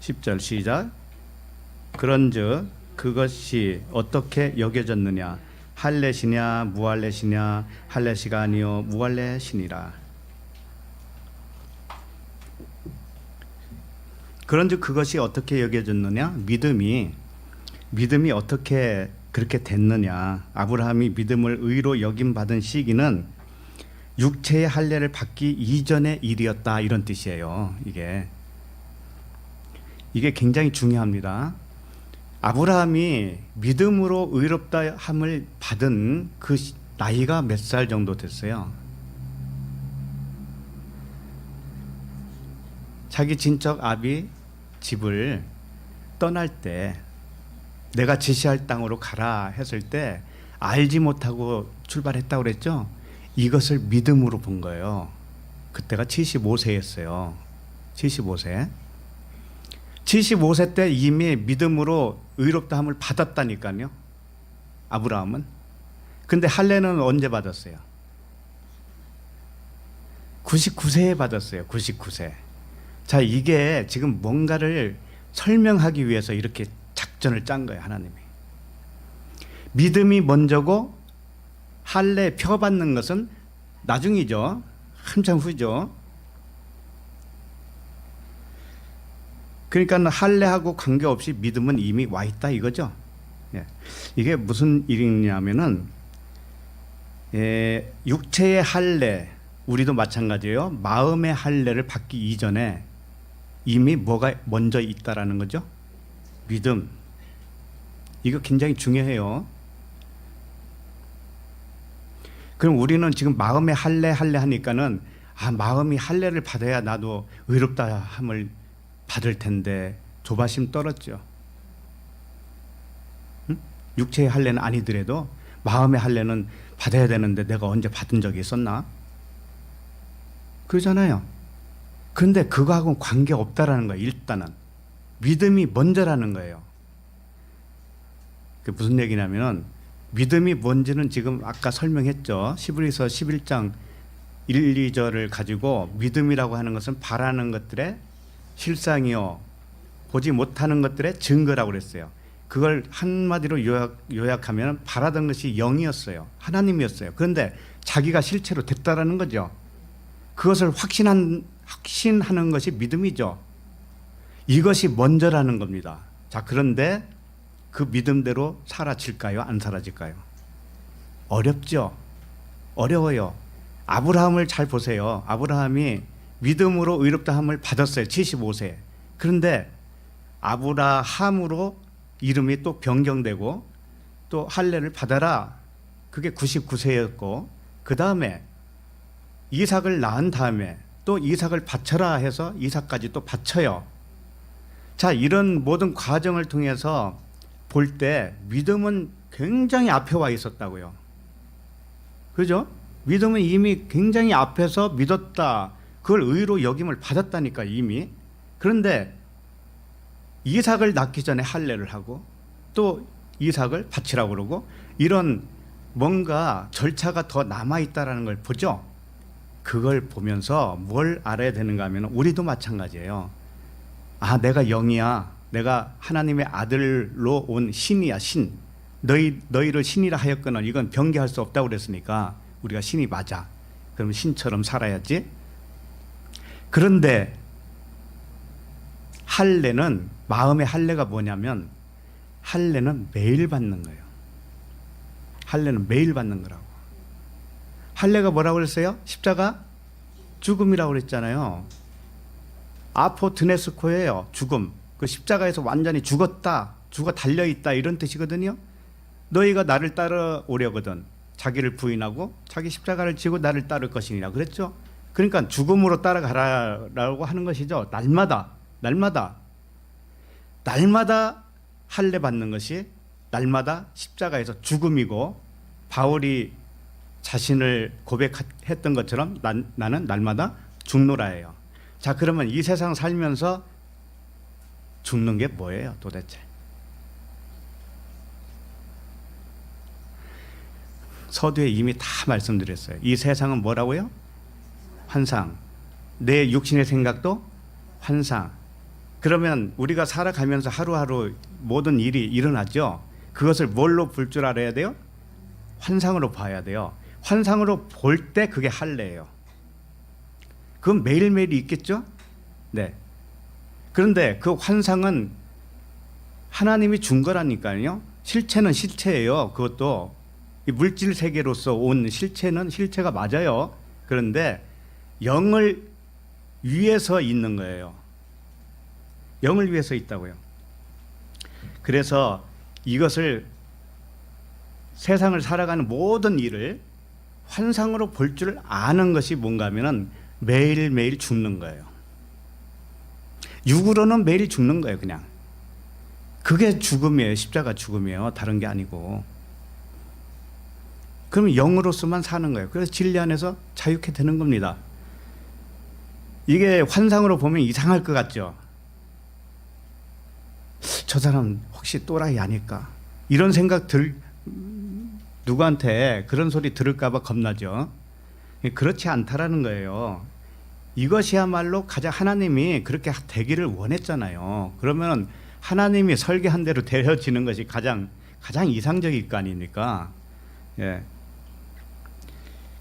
Speaker 1: 10절 시작. 그런즉 그것이 어떻게 여겨졌느냐? 할례시냐 무할례시냐? 할례시가 아니요 무할례시니라. 그런즉 그것이 어떻게 여겨졌느냐? 믿음이 어떻게 그렇게 됐느냐? 아브라함이 믿음을 의로 여김 받은 시기는 육체의 할례를 받기 이전의 일이었다, 이런 뜻이에요. 이게 굉장히 중요합니다. 아브라함이 믿음으로 의롭다 함을 받은 그 나이가 몇 살 정도 됐어요? 자기 친척 아비 집을 떠날 때 내가 지시할 땅으로 가라 했을 때 알지 못하고 출발했다고 그랬죠? 이것을 믿음으로 본 거예요. 그때가 75세였어요. 75세. 75세 때 이미 믿음으로 의롭다함을 받았다니까요. 아브라함은. 근데 할례는 언제 받았어요? 99세에 받았어요. 99세. 자, 이게 지금 뭔가를 설명하기 위해서 이렇게 작전을 짠 거예요, 하나님이. 믿음이 먼저고 할례 표 받는 것은 나중이죠. 한참 후죠. 그러니까 할례하고 관계없이 믿음은 이미 와 있다, 이거죠. 이게 무슨 일이냐면은 육체의 할례, 우리도 마찬가지예요. 마음의 할례를 받기 이전에 이미 뭐가 먼저 있다라는 거죠? 믿음. 이거 굉장히 중요해요. 그럼 우리는 지금 마음의 할례 하니까는 마음이 할례를 받아야 나도 의롭다 함을 받을 텐데 조바심 떨었죠. 응? 육체의 할례는 아니더라도 마음의 할례는 받아야 되는데 내가 언제 받은 적이 있었나? 그러잖아요. 그런데 그거하고는 관계없다라는 거예요. 일단은 믿음이 먼저라는 거예요. 그게 무슨 얘기냐면은 믿음이 뭔지는 지금 아까 설명했죠. 히브리서 11장 1, 2절을 가지고 믿음이라고 하는 것은 바라는 것들의 실상이요 보지 못하는 것들의 증거라고 그랬어요. 그걸 한마디로 요약하면 바라던 것이 영이었어요. 하나님이었어요. 그런데 자기가 실체로 됐다라는 거죠. 그것을 확신하는 것이 믿음이죠. 이것이 먼저라는 겁니다. 자, 그런데 그 믿음대로 사라질까요? 안 사라질까요? 어렵죠. 어려워요. 아브라함을 잘 보세요. 아브라함이 믿음으로 의롭다함을 받았어요. 75세. 그런데 아브라함으로 이름이 또 변경되고 또 할례를 받아라. 그게 99세였고 그 다음에 이삭을 낳은 다음에 또 이삭을 바쳐라 해서 이삭까지 또 바쳐요. 자, 이런 모든 과정을 통해서 볼 때 믿음은 굉장히 앞에 와 있었다고요. 그죠? 믿음은 이미 굉장히 앞에서 믿었다. 그걸 의로 여김을 받았다니까 이미. 그런데 이삭을 낳기 전에 할례를 하고 또 이삭을 바치라고 그러고 이런 뭔가 절차가 더 남아있다는 걸 보죠. 그걸 보면서 뭘 알아야 되는가 하면 우리도 마찬가지예요. 내가 영이야. 내가 하나님의 아들로 온 신이야, 신. 너희를 신이라 하였거늘 이건 변개할 수 없다고 그랬으니까 우리가 신이 맞아. 그럼 신처럼 살아야지. 그런데 할례는 마음의 할례가 뭐냐면 할례는 매일 받는 거예요. 할례는 매일 받는 거라고. 할례가 뭐라고 그랬어요? 십자가 죽음이라고 그랬잖아요. 아포드네스코예요. 죽음. 그 십자가에서 완전히 죽었다, 죽어 달려있다 이런 뜻이거든요. 너희가 나를 따라오려거든 자기를 부인하고 자기 십자가를 지고 나를 따를 것이니라 그랬죠. 그러니까 죽음으로 따라가라고 하는 것이죠. 날마다 할례 받는 것이 날마다 십자가에서 죽음이고 바울이 자신을 고백했던 것처럼 나는 날마다 죽노라예요. 자, 그러면 이 세상 살면서 죽는 게 뭐예요, 도대체? 서두에 이미 다 말씀드렸어요. 이 세상은 뭐라고요? 환상. 내 육신의 생각도 환상. 그러면 우리가 살아가면서 하루하루 모든 일이 일어나죠. 그것을 뭘로 볼 줄 알아야 돼요? 환상으로 봐야 돼요. 환상으로 볼 때 그게 할례예요. 그건 매일매일 있겠죠? 네. 그런데 그 환상은 하나님이 준 거라니까요. 실체는 실체예요. 그것도 이 물질 세계로서 온 실체는 실체가 맞아요. 그런데 영을 위해서 있는 거예요. 영을 위해서 있다고요. 그래서 이것을 세상을 살아가는 모든 일을 환상으로 볼 줄 아는 것이 뭔가 하면은 매일매일 죽는 거예요. 육으로는 매일 죽는 거예요, 그냥. 그게 죽음이에요. 십자가 죽음이에요. 다른 게 아니고. 그럼 영으로서만 사는 거예요. 그래서 진리 안에서 자유케 되는 겁니다. 이게 환상으로 보면 이상할 것 같죠? 저 사람 혹시 또라이 아닐까? 이런 생각 누구한테 그런 소리 들을까 봐 겁나죠. 그렇지 않다라는 거예요. 이것이야말로 가장 하나님이 그렇게 되기를 원했잖아요. 그러면 하나님이 설계한 대로 되어지는 것이 가장 이상적일 거 아닙니까? 예.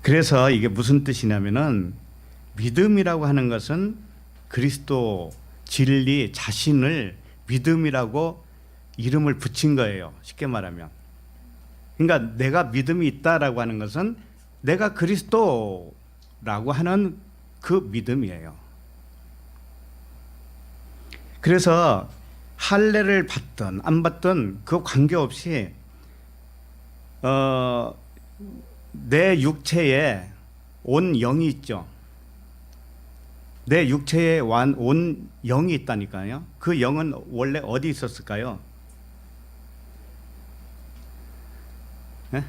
Speaker 1: 그래서 이게 무슨 뜻이냐면은 믿음이라고 하는 것은 그리스도 진리 자신을 믿음이라고 이름을 붙인 거예요. 쉽게 말하면. 그러니까 내가 믿음이 있다라고 하는 것은 내가 그리스도라고 하는 그 믿음이에요. 그래서 할례를 받든 안 받든 그 관계없이 내 육체에 온 영이 있죠. 내 육체에 온 영이 있다니까요. 그 영은 원래 어디 있었을까요? 네?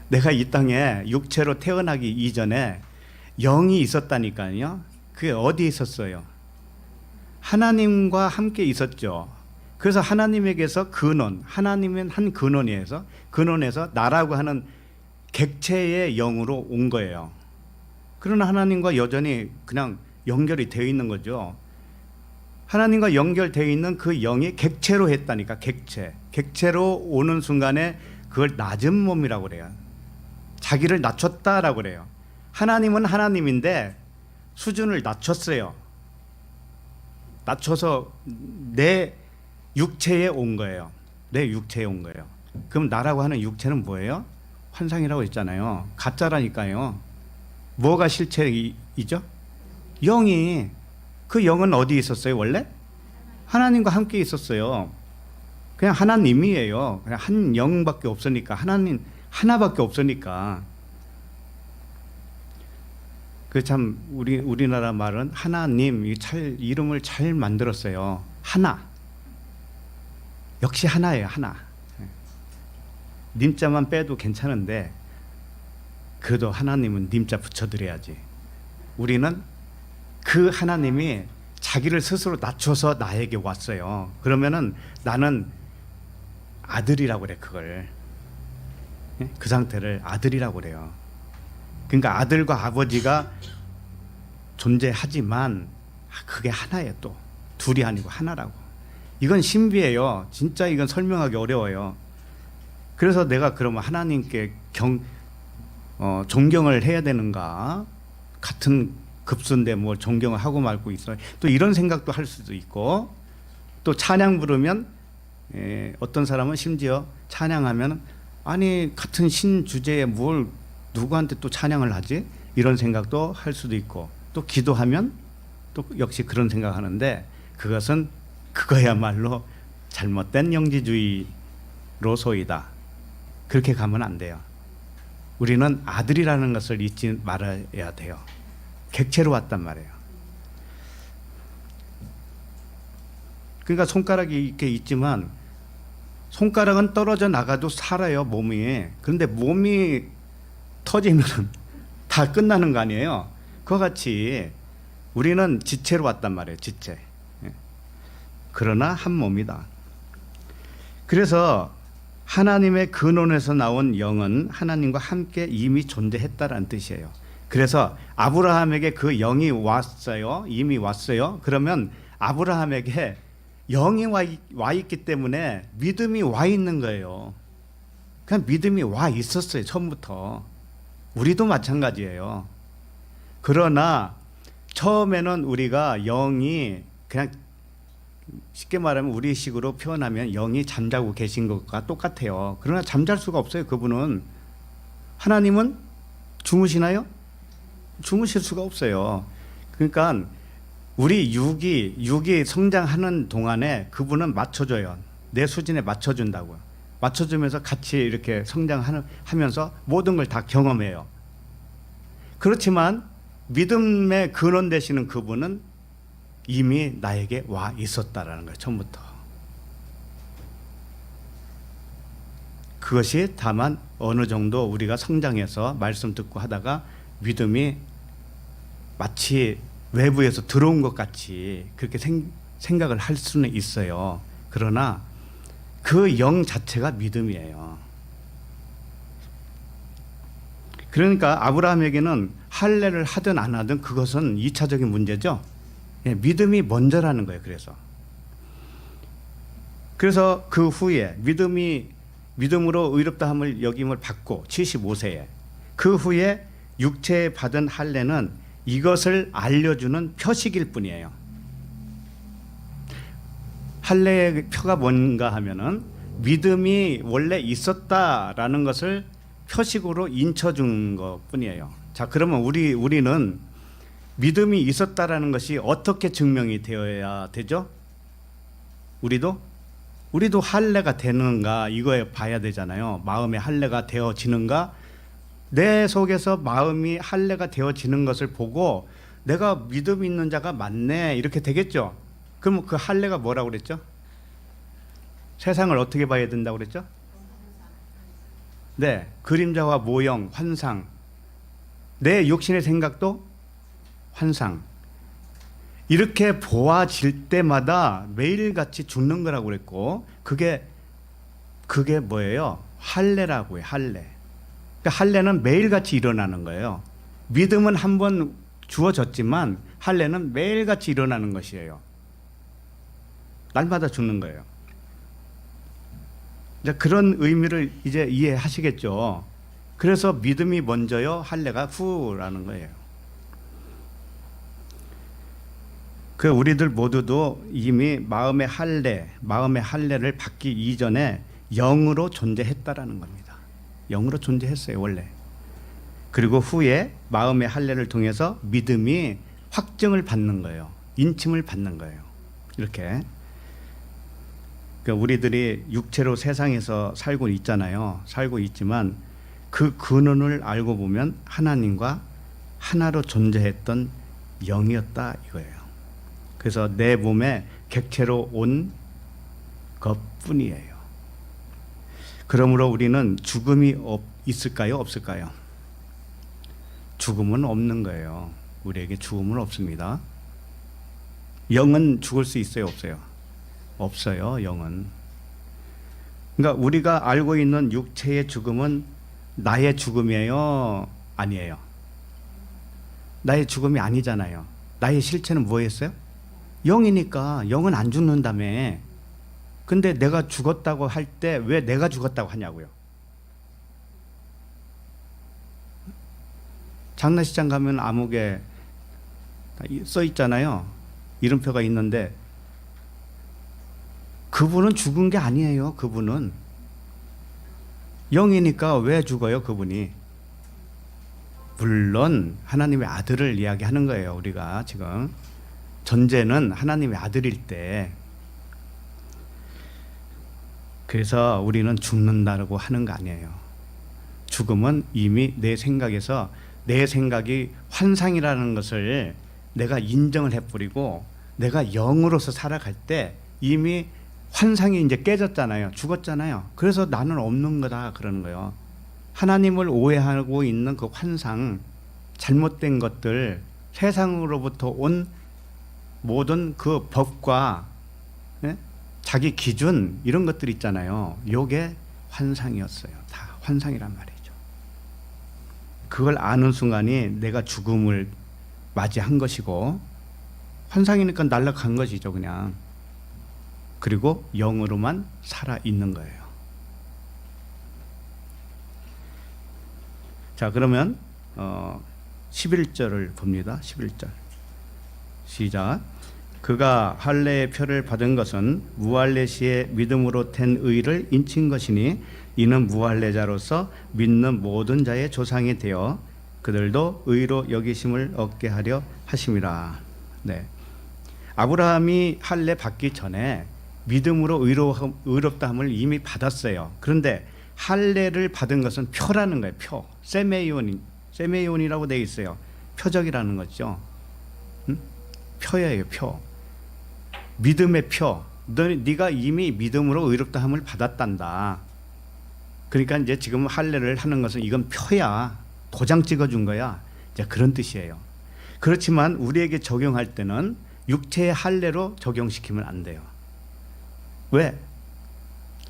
Speaker 1: 내가 이 땅에 육체로 태어나기 이전에 영이 있었다니까요. 그게 어디에 있었어요? 하나님과 함께 있었죠. 그래서 하나님에게서 근원, 하나님은 한 근원에서 나라고 하는 객체의 영으로 온 거예요. 그러나 하나님과 여전히 그냥 연결이 되어 있는 거죠. 하나님과 연결되어 있는 그 영이 객체로 했다니까. 객체로 오는 순간에 그걸 낮은 몸이라고 그래요. 자기를 낮췄다라고 그래요. 하나님은 하나님인데 수준을 낮췄어요. 낮춰서 내 육체에 온 거예요. 내 육체에 온 거예요. 그럼 나라고 하는 육체는 뭐예요? 환상이라고 했잖아요. 가짜라니까요. 뭐가 실체이죠? 영이. 그 영은 어디 있었어요 원래? 하나님과 함께 있었어요. 그냥 하나님이에요. 그냥 한 영밖에 없으니까. 하나님 하나밖에 없으니까. 그 참 우리나라 말은 하나님 이름을 잘 만들었어요. 하나. 역시 하나예요. 하나. 님자만 빼도 괜찮은데 그래도 하나님은 님자 붙여드려야지. 우리는 그 하나님이 자기를 스스로 낮춰서 나에게 왔어요. 그러면은 나는 아들이라고 그래. 그걸 그 상태를 아들이라고 그래요. 그러니까 아들과 아버지가 존재하지만 그게 하나예요. 또 둘이 아니고 하나라고. 이건 신비예요. 진짜 이건 설명하기 어려워요. 그래서 내가 그러면 하나님께 존경을 해야 되는가? 같은 급수인데 뭐 존경을 하고 말고 있어요. 또 이런 생각도 할 수도 있고, 또 찬양 부르면 어떤 사람은 심지어 찬양하면 아니 같은 신 주제에 뭘 누구한테 또 찬양을 하지? 이런 생각도 할 수도 있고, 또 기도하면 또 역시 그런 생각하는데 그것은 그거야말로 잘못된 영지주의로소이다. 그렇게 가면 안 돼요. 우리는 아들이라는 것을 잊지 말아야 돼요. 객체로 왔단 말이에요. 그러니까 손가락이 이렇게 있지만 손가락은 떨어져 나가도 살아요, 몸이. 그런데 몸이 터지면 다 끝나는 거 아니에요. 그와 같이 우리는 지체로 왔단 말이에요. 지체. 예. 그러나 한 몸이다. 그래서 하나님의 근원에서 나온 영은 하나님과 함께 이미 존재했다라는 뜻이에요. 그래서 아브라함에게 그 영이 왔어요. 이미 왔어요. 그러면 아브라함에게 영이 와 있기 때문에 믿음이 와 있는 거예요. 그냥 믿음이 와 있었어요. 처음부터. 우리도 마찬가지예요. 그러나 처음에는 우리가 영이 그냥 쉽게 말하면 우리식으로 표현하면 영이 잠자고 계신 것과 똑같아요. 그러나 잠잘 수가 없어요. 그분은. 하나님은 주무시나요? 주무실 수가 없어요. 그러니까 우리 육이 성장하는 동안에 그분은 맞춰줘요. 내 수준에 맞춰준다고요. 맞춰주면서 같이 이렇게 성장하면서 모든 걸 다 경험해요. 그렇지만 믿음의 근원 되시는 그분은 이미 나에게 와 있었다라는 거예요. 처음부터. 그것이 다만 어느 정도 우리가 성장해서 말씀 듣고 하다가 믿음이 마치 외부에서 들어온 것 같이 그렇게 생각을 할 수는 있어요. 그러나 그 영 자체가 믿음이에요. 그러니까 아브라함에게는 할례를 하든 안 하든 그것은 2차적인 문제죠. 예, 믿음이 먼저라는 거예요. 그래서 그 후에 믿음으로 의롭다함을 여김을 받고 75세에 그 후에 육체에 받은 할례는 이것을 알려주는 표식일 뿐이에요. 할례의 표가 뭔가 하면은 믿음이 원래 있었다라는 것을 표식으로 인쳐준 것 뿐이에요. 자, 그러면 우리는 믿음이 있었다라는 것이 어떻게 증명이 되어야 되죠? 우리도 할례가 되는가 이거에 봐야 되잖아요. 마음의 할례가 되어지는가? 내 속에서 마음이 할례가 되어지는 것을 보고 내가 믿음 있는 자가 맞네 이렇게 되겠죠. 그럼 그 할례가 뭐라고 그랬죠? 세상을 어떻게 봐야 된다고 그랬죠? 네, 그림자와 모형, 환상. 내 육신의 생각도 환상. 이렇게 보아질 때마다 매일같이 죽는 거라고 그랬고 그게 뭐예요? 할례라고요. 할례. 그러니까 할례는 매일같이 일어나는 거예요. 믿음은 한번 주어졌지만 할례는 매일같이 일어나는 것이에요. 날마다 죽는 거예요. 이제 그런 의미를 이제 이해하시겠죠. 그래서 믿음이 먼저요, 할례가 후라는 거예요. 그 우리들 모두도 이미 마음의 할례를 받기 이전에 영으로 존재했다라는 겁니다. 영으로 존재했어요, 원래. 그리고 후에 마음의 할례를 통해서 믿음이 확증을 받는 거예요. 인침을 받는 거예요. 이렇게. 그러니까 우리들이 육체로 세상에서 살고 있잖아요. 살고 있지만 그 근원을 알고 보면 하나님과 하나로 존재했던 영이었다 이거예요. 그래서 내 몸에 객체로 온 것뿐이에요. 그러므로 우리는 죽음이 있을까요? 없을까요? 죽음은 없는 거예요. 우리에게 죽음은 없습니다. 영은 죽을 수 있어요? 없어요? 없어요. 영은. 그러니까 우리가 알고 있는 육체의 죽음은 나의 죽음이에요? 아니에요? 나의 죽음이 아니잖아요. 나의 실체는 뭐였어요? 영이니까. 영은 안 죽는다며. 근데 내가 죽었다고 할 때 왜 내가 죽었다고 하냐고요. 장례식장 가면 암흑에 써 있잖아요. 이름표가 있는데 그분은 죽은 게 아니에요. 그분은 영이니까 왜 죽어요? 그분이. 물론 하나님의 아들을 이야기하는 거예요. 우리가 지금 전제는 하나님의 아들일 때. 그래서 우리는 죽는다고 하는 거 아니에요. 죽음은 이미 내 생각에서 내 생각이 환상이라는 것을 내가 인정을 해버리고 내가 영으로서 살아갈 때 이미 환상이 이제 깨졌잖아요. 죽었잖아요. 그래서 나는 없는 거다 그러는 거예요. 하나님을 오해하고 있는 그 환상, 잘못된 것들, 세상으로부터 온 모든 그 법과 예? 자기 기준 이런 것들 있잖아요. 요게 환상이었어요. 다 환상이란 말이죠. 그걸 아는 순간이 내가 죽음을 맞이한 것이고 환상이니까 날아간 것이죠, 그냥. 그리고 영으로만 살아 있는 거예요. 자, 그러면 11절을 봅니다. 11절. 시작. 그가 할례의 표를 받은 것은 무할례 시에 믿음으로 된 의를 인친 것이니 이는 무할례자로서 믿는 모든 자의 조상이 되어 그들도 의로 여기심을 얻게 하려 하심이라. 네. 아브라함이 할례 받기 전에 믿음으로 의롭다함을 이미 받았어요. 그런데 할례를 받은 것은 표라는 거예요. 표. 세메이온이라고 되어 있어요. 표적이라는 거죠. 표예요, 표. 믿음의 표. 네가 이미 믿음으로 의롭다함을 받았단다. 그러니까 이제 지금 할례를 하는 것은 이건 표야. 도장 찍어준 거야. 이제 그런 뜻이에요. 그렇지만 우리에게 적용할 때는 육체의 할례로 적용시키면 안 돼요. 왜?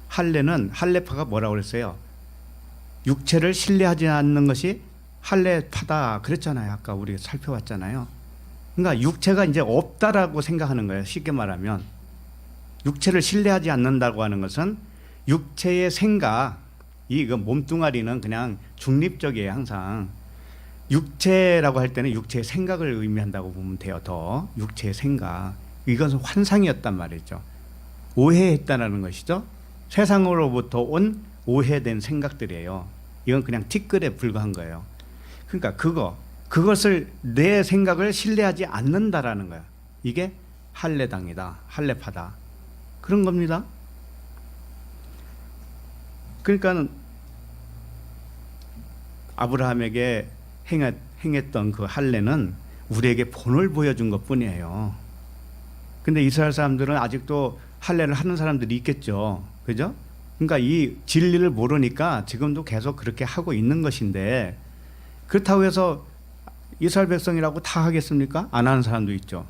Speaker 1: 할례는 할례파가 뭐라고 그랬어요? 육체를 신뢰하지 않는 것이 할례파다 그랬잖아요. 아까 우리가 살펴봤잖아요. 그러니까 육체가 이제 없다라고 생각하는 거예요. 쉽게 말하면 육체를 신뢰하지 않는다고 하는 것은 육체의 생각, 이 몸뚱아리는 그냥 중립적이에요. 항상 육체라고 할 때는 육체의 생각을 의미한다고 보면 돼요. 더 육체의 생각, 이것은 환상이었단 말이죠. 오해했다라는 것이죠. 세상으로부터 온 오해된 생각들이에요. 이건 그냥 티끌에 불과한 거예요. 그러니까 그것을 내 생각을 신뢰하지 않는다라는 거야. 이게 할례당이다, 할례파다, 그런 겁니다. 그러니까 아브라함에게 행했던 그 할례는 우리에게 본을 보여준 것뿐이에요. 근데 이스라엘 사람들은 아직도 할례를 하는 사람들이 있겠죠. 그죠? 그러니까 이 진리를 모르니까 지금도 계속 그렇게 하고 있는 것인데, 그렇다고 해서 이스라엘 백성이라고 다 하겠습니까? 안 하는 사람도 있죠.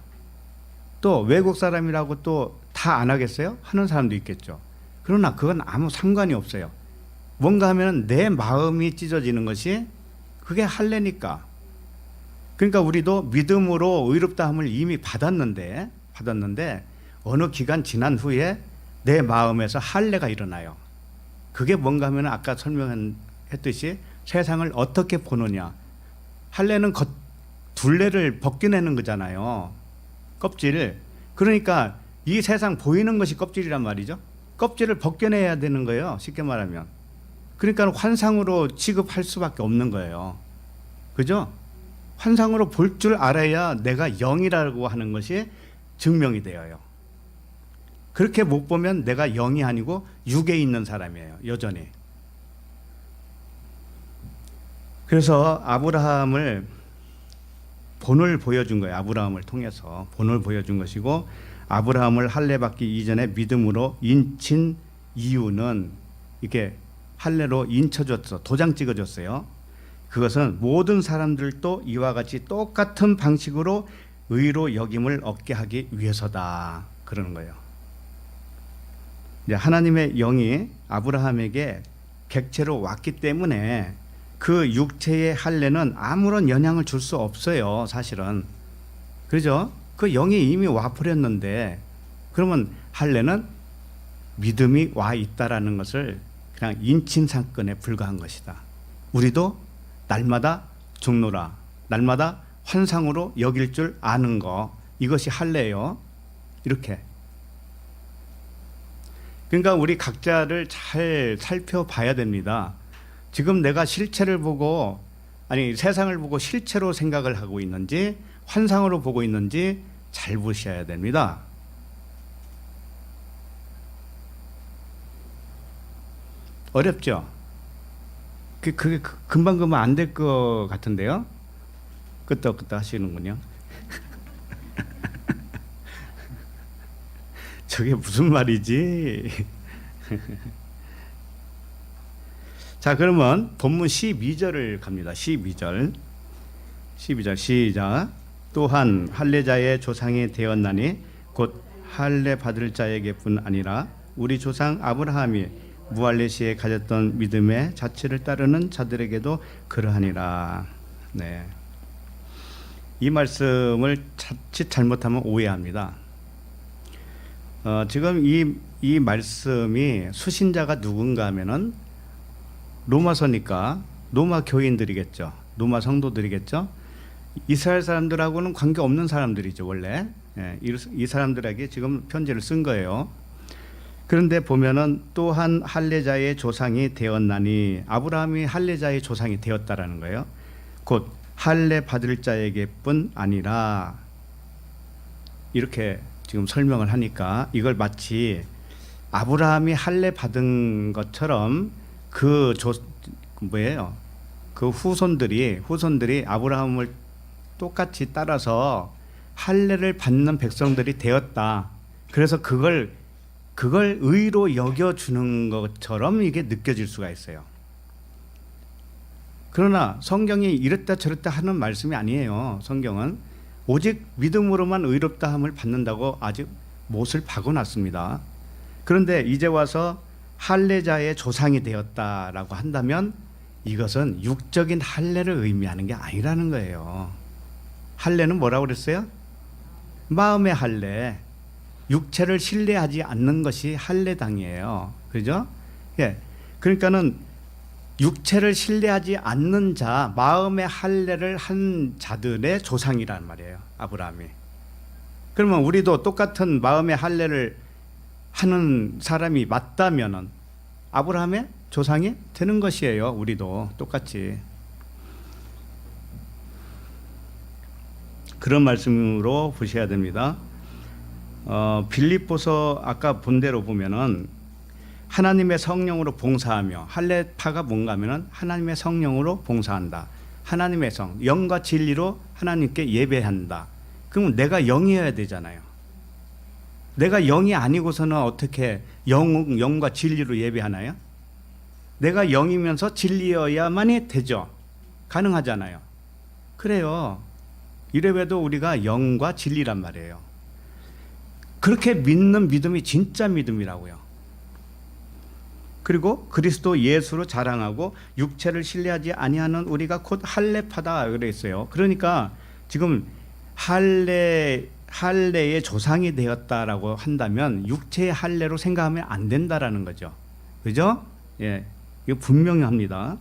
Speaker 1: 또 외국 사람이라고 또 다 안 하겠어요? 하는 사람도 있겠죠. 그러나 그건 아무 상관이 없어요. 뭔가 하면 내 마음이 찢어지는 것이 그게 할례니까. 그러니까 우리도 믿음으로 의롭다함을 이미 받았는데 어느 기간 지난 후에 내 마음에서 할례가 일어나요. 그게 뭔가 하면 아까 설명했듯이 세상을 어떻게 보느냐. 할례는 둘레를 벗겨내는 거잖아요. 껍질을. 그러니까 이 세상 보이는 것이 껍질이란 말이죠. 껍질을 벗겨내야 되는 거예요. 쉽게 말하면. 그러니까 환상으로 취급할 수밖에 없는 거예요. 그죠? 환상으로 볼 줄 알아야 내가 영이라고 하는 것이 증명이 되어요. 그렇게 못 보면 내가 영이 아니고 육에 있는 사람이에요. 여전히. 그래서 아브라함을 본을 보여준 거예요. 아브라함을 통해서 본을 보여준 것이고, 아브라함을 할례 받기 이전에 믿음으로 인친 이유는 이렇게 할례로 인쳐줬어. 도장 찍어줬어요. 그것은 모든 사람들도 이와 같이 똑같은 방식으로 의로 여김을 얻게 하기 위해서다. 그러는 거예요. 이제 하나님의 영이 아브라함에게 객체로 왔기 때문에 그 육체의 할례는 아무런 영향을 줄 수 없어요. 사실은. 그죠? 그 영이 이미 와버렸는데, 그러면 할례는 믿음이 와 있다라는 것을 그냥 인친 사건에 불과한 것이다. 우리도 날마다 죽노라, 날마다 환상으로 여길 줄 아는 거, 이것이 할례예요. 이렇게. 그러니까 우리 각자를 잘 살펴봐야 됩니다. 지금 내가 실체를 보고, 아니 세상을 보고 실체로 생각을 하고 있는지 환상으로 보고 있는지 잘 보셔야 됩니다. 어렵죠? 그게 금방 안 될 것 같은데요? 끄떡끄떡 하시는군요. 저게 무슨 말이지? 자, 그러면 본문 12절을 갑니다. 12절 시작. 또한 할례자의 조상이 되었나니 곧 할례 받을 자에게뿐 아니라 우리 조상 아브라함이 무할례 시에 가졌던 믿음의 자취를 따르는 자들에게도 그러하니라. 네. 이 말씀을 자칫 잘못하면 오해합니다. 지금 이 말씀이 수신자가 누군가 하면은 로마서니까 로마 교인들이겠죠. 로마 성도들이겠죠. 이스라엘 사람들하고는 관계 없는 사람들이죠, 원래. 예, 이 사람들에게 지금 편지를 쓴 거예요. 그런데 보면은 또한 할례자의 조상이 되었나니, 아브라함이 할례자의 조상이 되었다라는 거예요. 곧 할례 받을 자에게뿐 아니라, 이렇게 지금 설명을 하니까 이걸 마치 아브라함이 할례 받은 것처럼 그 후손들이 아브라함을 똑같이 따라서 할례를 받는 백성들이 되었다. 그래서 그걸 의로 여겨주는 것처럼 이게 느껴질 수가 있어요. 그러나 성경이 이랬다 저랬다 하는 말씀이 아니에요. 성경은 오직 믿음으로만 의롭다함을 받는다고 아직 못을 박아놨습니다. 그런데 이제 와서 할례자의 조상이 되었다라고 한다면 이것은 육적인 할례를 의미하는 게 아니라는 거예요. 할례는 뭐라고 그랬어요? 마음의 할례. 육체를 신뢰하지 않는 것이 할례당이에요. 그죠? 예. 그러니까는 육체를 신뢰하지 않는 자, 마음의 할례를 한 자들의 조상이란 말이에요. 아브라함이. 그러면 우리도 똑같은 마음의 할례를 하는 사람이 맞다면은 아브라함의 조상이 되는 것이에요. 우리도 똑같이. 그런 말씀으로 보셔야 됩니다. 빌립보서 아까 본 대로 보면은 하나님의 성령으로 봉사하며, 할례파가 뭔가 하면은 하나님의 성령으로 봉사한다. 하나님의 성, 영과 진리로 하나님께 예배한다. 그러면 내가 영이어야 되잖아요. 내가 영이 아니고서는 어떻게 영과 진리로 예배하나요? 내가 영이면서 진리여야만이 되죠. 가능하잖아요. 그래요. 이래봬도 우리가 영과 진리란 말이에요. 그렇게 믿는 믿음이 진짜 믿음이라고요. 그리고 그리스도 예수로 자랑하고 육체를 신뢰하지 아니하는 우리가 곧 할례파다 그랬어요. 그러니까 지금 할례의 조상이 되었다라고 한다면 육체의 할례로 생각하면 안 된다라는 거죠. 그죠? 예, 이거 분명히 합니다.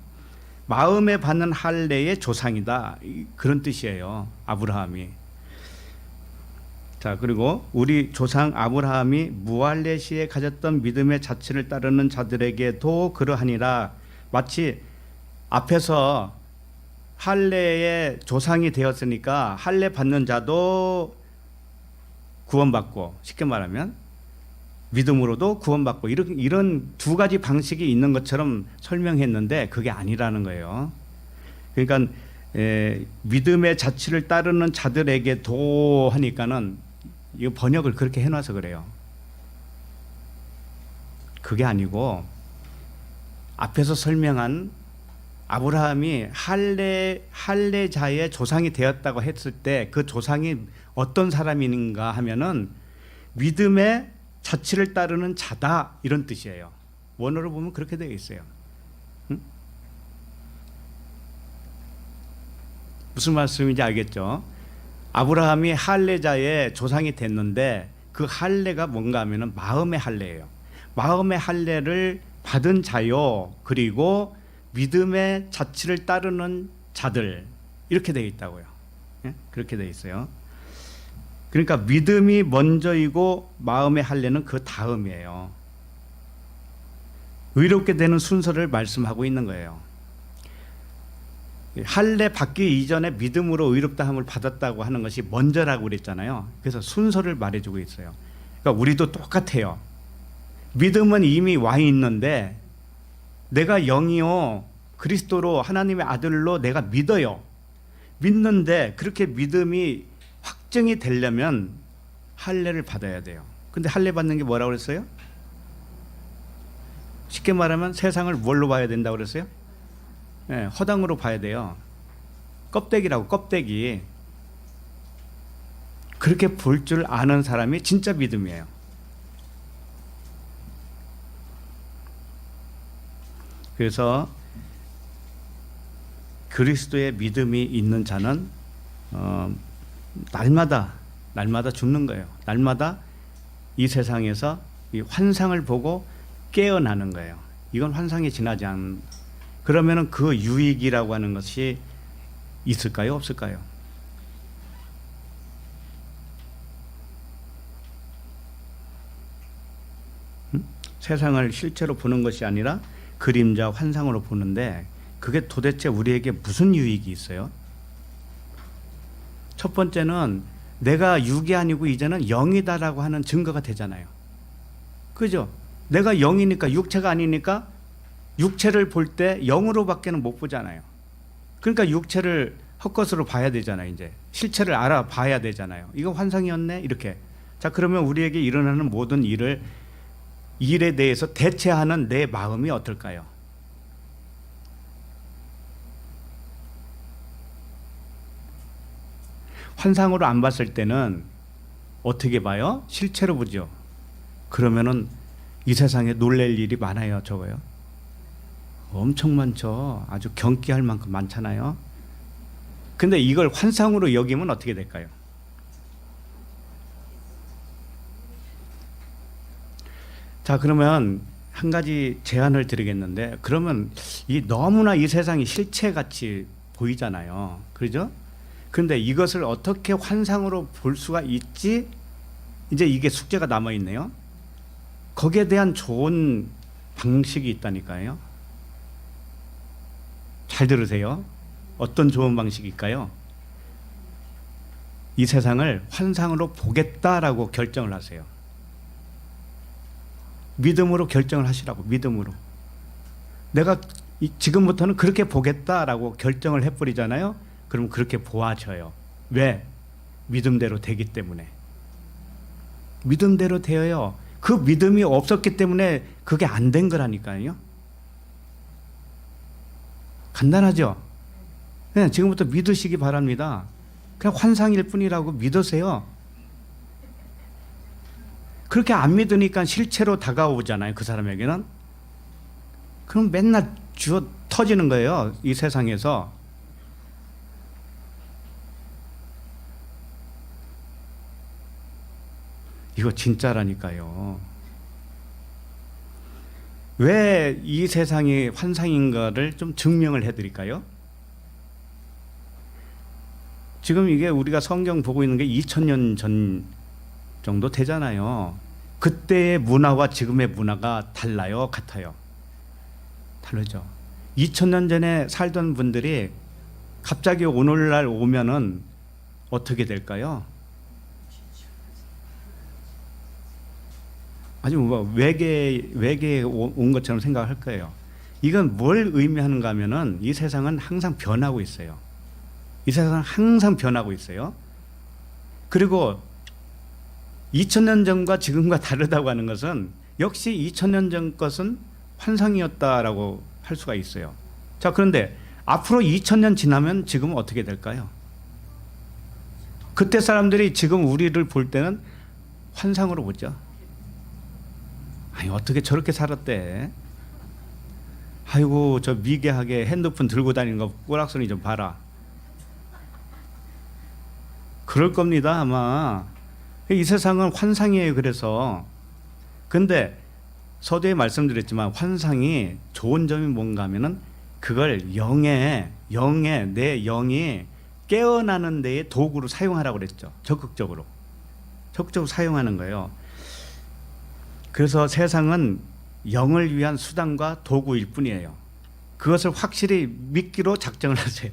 Speaker 1: 마음에 받는 할례의 조상이다, 그런 뜻이에요. 아브라함이. 자, 그리고 우리 조상 아브라함이 무할례 시에 가졌던 믿음의 자취를 따르는 자들에게도 그러하니라. 마치 앞에서 할례의 조상이 되었으니까 할례 받는 자도 구원받고, 쉽게 말하면 믿음으로도 구원받고, 이런 두 가지 방식이 있는 것처럼 설명했는데 그게 아니라는 거예요. 그러니까 믿음의 자취를 따르는 자들에게도 하니까는 이거 번역을 그렇게 해놔서 그래요. 그게 아니고 앞에서 설명한 아브라함이 할례자의 조상이 되었다고 했을 때 그 조상이 어떤 사람인가 하면은 믿음의 자취를 따르는 자다, 이런 뜻이에요. 원어로 보면 그렇게 되어 있어요. 응? 무슨 말씀인지 알겠죠? 아브라함이 할례자의 조상이 됐는데 그 할례가 뭔가 하면은 마음의 할례예요. 마음의 할례를 받은 자요, 그리고 믿음의 자취를 따르는 자들, 이렇게 되어 있다고요. 예? 그렇게 되어 있어요. 그러니까 믿음이 먼저이고 마음의 할례는 그 다음이에요. 의롭게 되는 순서를 말씀하고 있는 거예요. 할례 받기 이전에 믿음으로 의롭다함을 받았다고 하는 것이 먼저라고 그랬잖아요. 그래서 순서를 말해주고 있어요. 그러니까 우리도 똑같아요. 믿음은 이미 와 있는데 내가 영이요 그리스도로 하나님의 아들로 내가 믿어요. 믿는데 그렇게 믿음이 확증이 되려면 할례를 받아야 돼요. 근데 할례 받는 게 뭐라고 그랬어요? 쉽게 말하면 세상을 뭘로 봐야 된다고 그랬어요? 네, 허당으로 봐야 돼요. 껍데기라고, 껍데기. 그렇게 볼 줄 아는 사람이 진짜 믿음이에요. 그래서 그리스도의 믿음이 있는 자는 날마다 죽는 거예요. 날마다 이 세상에서 이 환상을 보고 깨어나는 거예요. 이건 환상이 지나지 않은. 그러면은 그 유익이라고 하는 것이 있을까요? 없을까요? 세상을 실제로 보는 것이 아니라 그림자 환상으로 보는데 그게 도대체 우리에게 무슨 유익이 있어요? 첫 번째는 내가 육이 아니고 이제는 영이다라고 하는 증거가 되잖아요. 그죠? 내가 영이니까, 육체가 아니니까 육체를 볼 때 영으로밖에는 못 보잖아요. 그러니까 육체를 헛것으로 봐야 되잖아요. 이제 실체를 알아봐야 되잖아요. 이거 환상이었네 이렇게. 자, 그러면 우리에게 일어나는 모든 일에 대해서 대체하는 내 마음이 어떨까요? 환상으로 안 봤을 때는 어떻게 봐요? 실체로 보죠. 그러면은 이 세상에 놀랄 일이 많아요. 적어요? 엄청 많죠. 아주 경기할 만큼 많잖아요. 근데 이걸 환상으로 여기면 어떻게 될까요? 자, 그러면 한 가지 제안을 드리겠는데, 그러면 너무나 이 세상이 실체같이 보이잖아요. 그러죠? 그런데 이것을 어떻게 환상으로 볼 수가 있지? 이제 이게 숙제가 남아있네요. 거기에 대한 좋은 방식이 있다니까요. 잘 들으세요. 어떤 좋은 방식일까요? 이 세상을 환상으로 보겠다라고 결정을 하세요. 믿음으로 결정을 하시라고. 믿음으로. 내가 지금부터는 그렇게 보겠다라고 결정을 해버리잖아요. 그럼 그렇게 보아져요. 왜? 믿음대로 되기 때문에. 믿음대로 되어요. 그 믿음이 없었기 때문에 그게 안 된 거라니까요. 간단하죠? 네, 지금부터 믿으시기 바랍니다. 그냥 환상일 뿐이라고 믿으세요. 그렇게 안 믿으니까 실체로 다가오잖아요. 그 사람에게는. 그럼 맨날 주워 터지는 거예요. 이 세상에서. 이거 진짜라니까요. 왜 이 세상이 환상인가를 좀 증명을 해드릴까요? 지금 이게 우리가 성경 보고 있는 게 2000년 전 정도 되잖아요. 그때의 문화와 지금의 문화가 달라요? 같아요? 다르죠. 2000년 전에 살던 분들이 갑자기 오늘날 오면은 어떻게 될까요? 아주 외계에 온 것처럼 생각할 거예요. 이건 뭘 의미하는가 하면은 이 세상은 항상 변하고 있어요. 이 세상은 항상 변하고 있어요. 그리고 2000년 전과 지금과 다르다고 하는 것은 역시 2000년 전 것은 환상이었다라고 할 수가 있어요. 자, 그런데 앞으로 2000년 지나면 지금은 어떻게 될까요? 그때 사람들이 지금 우리를 볼 때는 환상으로 보죠. 아니, 어떻게 저렇게 살았대? 아이고, 저 미개하게 핸드폰 들고 다니는 거 꼬락서니 좀 봐라. 그럴 겁니다, 아마. 이 세상은 환상이에요. 그래서. 근데 서두에 말씀드렸지만 환상이 좋은 점이 뭔가 하면은 그걸 내 영이 깨어나는 데에 도구로 사용하라고 그랬죠. 적극적으로 사용하는 거예요. 그래서 세상은 영을 위한 수단과 도구일 뿐이에요. 그것을 확실히 믿기로 작정을 하세요.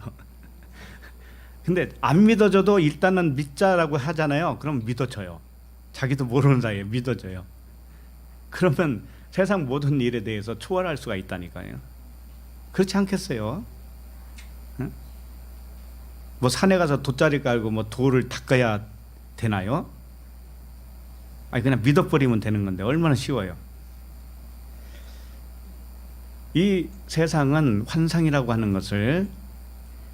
Speaker 1: 근데 안 믿어져도 일단은 믿자라고 하잖아요. 그럼 믿어져요. 자기도 모르는 사이에 믿어져요. 그러면 세상 모든 일에 대해서 초월할 수가 있다니까요. 그렇지 않겠어요? 응? 뭐 산에 가서 돗자리 깔고 뭐 돌을 닦아야 되나요? 아니, 그냥 믿어버리면 되는 건데 얼마나 쉬워요. 이 세상은 환상이라고 하는 것을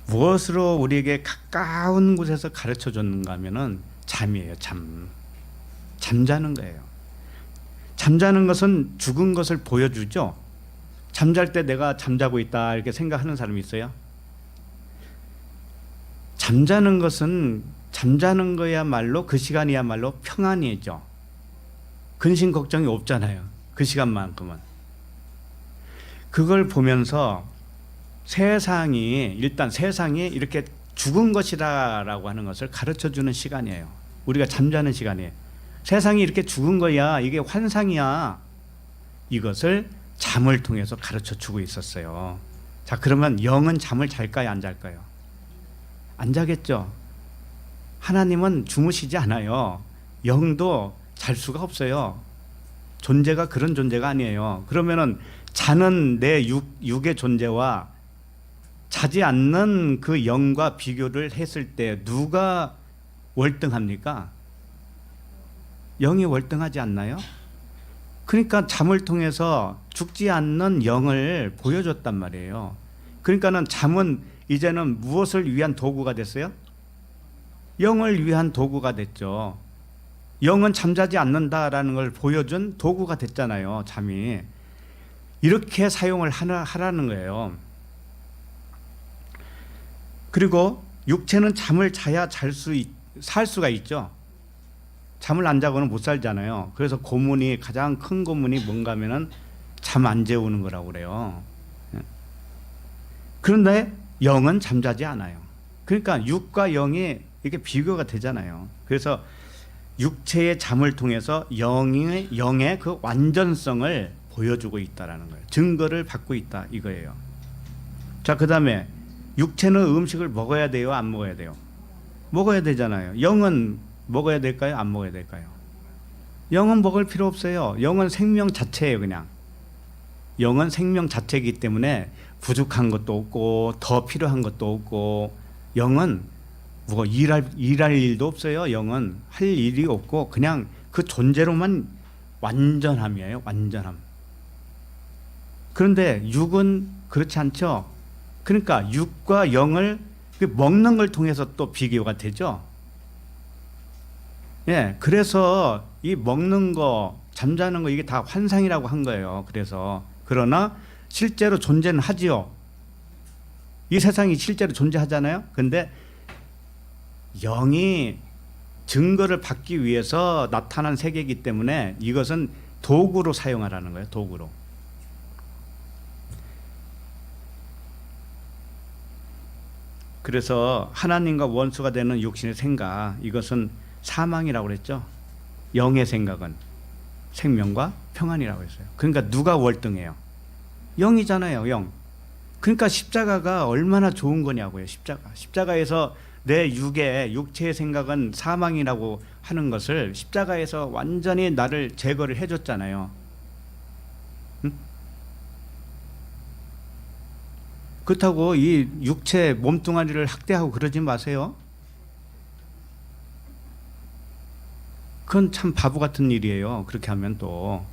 Speaker 1: 무엇으로 우리에게 가까운 곳에서 가르쳐 줬는가 하면은 잠이에요. 잠자는 거예요. 잠자는 것은 죽은 것을 보여주죠. 잠잘 때 내가 잠자고 있다 이렇게 생각하는 사람이 있어요? 잠자는 것은 잠자는 거야말로 그 시간이야말로 평안이죠. 근심 걱정이 없잖아요. 그 시간만큼은. 그걸 보면서 일단 세상이 이렇게 죽은 것이다라고 하는 것을 가르쳐주는 시간이에요. 우리가 잠자는 시간이에요. 세상이 이렇게 죽은 거야. 이게 환상이야. 이것을 잠을 통해서 가르쳐주고 있었어요. 자, 그러면 영은 잠을 잘까요? 안 잘까요? 안 자겠죠. 하나님은 주무시지 않아요. 영도 잘 수가 없어요. 존재가 그런 존재가 아니에요. 그러면은 자는 내 육의 존재와 자지 않는 그 영과 비교를 했을 때 누가 월등합니까? 영이 월등하지 않나요? 그러니까 잠을 통해서 죽지 않는 영을 보여줬단 말이에요. 그러니까는 잠은 이제는 무엇을 위한 도구가 됐어요? 영을 위한 도구가 됐죠. 영은 잠자지 않는다라는 걸 보여준 도구가 됐잖아요. 잠이. 이렇게 사용을 하라는 거예요. 그리고 육체는 잠을 자야 살 수가 있죠. 잠을 안 자고는 못 살잖아요. 그래서 가장 큰 고문이 뭔가 하면은 잠 안 재우는 거라고 그래요. 그런데 영은 잠자지 않아요. 그러니까 육과 영이 이렇게 비교가 되잖아요. 그래서 육체의 잠을 통해서 영의 그 완전성을 보여주고 있다라는 거예요. 증거를 받고 있다 이거예요. 자, 그다음에 육체는 음식을 먹어야 돼요? 안 먹어야 돼요? 먹어야 되잖아요. 영은 먹어야 될까요? 안 먹어야 될까요? 영은 먹을 필요 없어요. 영은 생명 자체예요. 그냥 영은 생명 자체이기 때문에 부족한 것도 없고 더 필요한 것도 없고, 영은 뭐 일할 일도 없어요. 영은 할 일이 없고 그냥 그 존재로만 완전함이에요. 완전함. 그런데 육은 그렇지 않죠. 그러니까 육과 영을 먹는 걸 통해서 또 비교가 되죠. 예, 그래서 이 먹는 거, 잠자는 거 이게 다 환상이라고 한 거예요. 그래서 그러나 실제로 존재는 하지요. 이 세상이 실제로 존재하잖아요. 근데 영이 증거를 받기 위해서 나타난 세계이기 때문에 이것은 도구로 사용하라는 거예요. 도구로. 그래서 하나님과 원수가 되는 육신의 생각, 이것은 사망이라고 그랬죠. 영의 생각은 생명과 평안이라고 했어요. 그러니까 누가 월등해요? 영이잖아요. 영. 그러니까 십자가가 얼마나 좋은 거냐고요. 십자가에서 내 육체의 생각은 사망이라고 하는 것을 십자가에서 완전히 나를 제거를 해줬잖아요. 응? 그렇다고 이 육체 몸뚱아리를 학대하고 그러지 마세요. 그건 참 바보 같은 일이에요. 그렇게 하면 또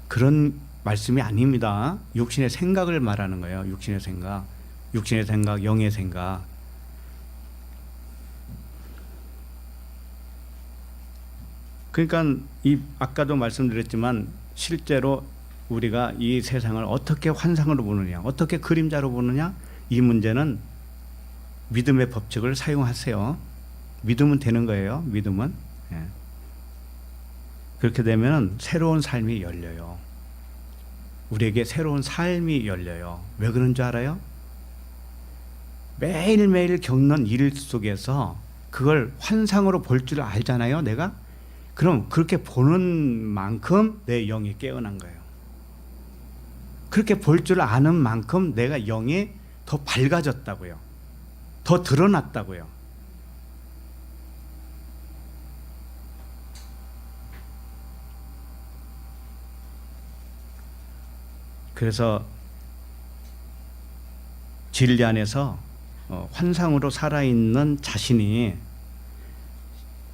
Speaker 1: 그런 말씀이 아닙니다. 육신의 생각을 말하는 거예요. 육신의 생각, 영의 생각. 그러니까 아까도 말씀드렸지만 실제로 우리가 이 세상을 어떻게 환상으로 보느냐, 어떻게 그림자로 보느냐, 이 문제는 믿음의 법칙을 사용하세요. 믿으면 되는 거예요. 믿음은. 예. 그렇게 되면 새로운 삶이 열려요. 우리에게 새로운 삶이 열려요. 왜 그런 줄 알아요? 매일매일 겪는 일 속에서 그걸 환상으로 볼 줄 알잖아요. 내가. 그럼 그렇게 보는 만큼 내 영이 깨어난 거예요. 그렇게 볼 줄 아는 만큼 내가 영이 더 밝아졌다고요. 더 드러났다고요. 그래서 진리 안에서 환상으로 살아있는 자신이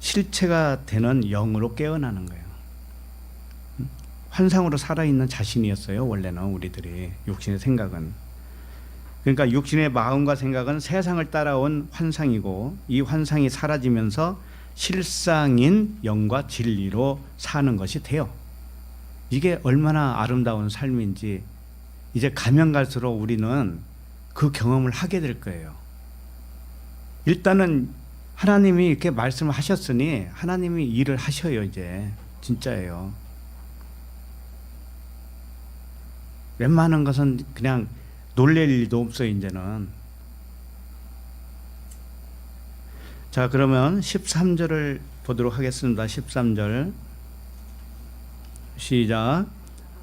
Speaker 1: 실체가 되는 영으로 깨어나는 거예요. 환상으로 살아있는 자신이었어요. 원래는 우리들이 육신의 생각은. 그러니까 육신의 마음과 생각은 세상을 따라온 환상이고 이 환상이 사라지면서 실상인 영과 진리로 사는 것이 돼요. 이게 얼마나 아름다운 삶인지 이제 가면 갈수록 우리는 그 경험을 하게 될 거예요. 일단은 하나님이 이렇게 말씀을 하셨으니 하나님이 일을 하셔요. 이제 진짜예요. 웬만한 것은 그냥 놀랄 일도 없어요. 이제는. 자, 그러면 13절을 보도록 하겠습니다. 13절 시작.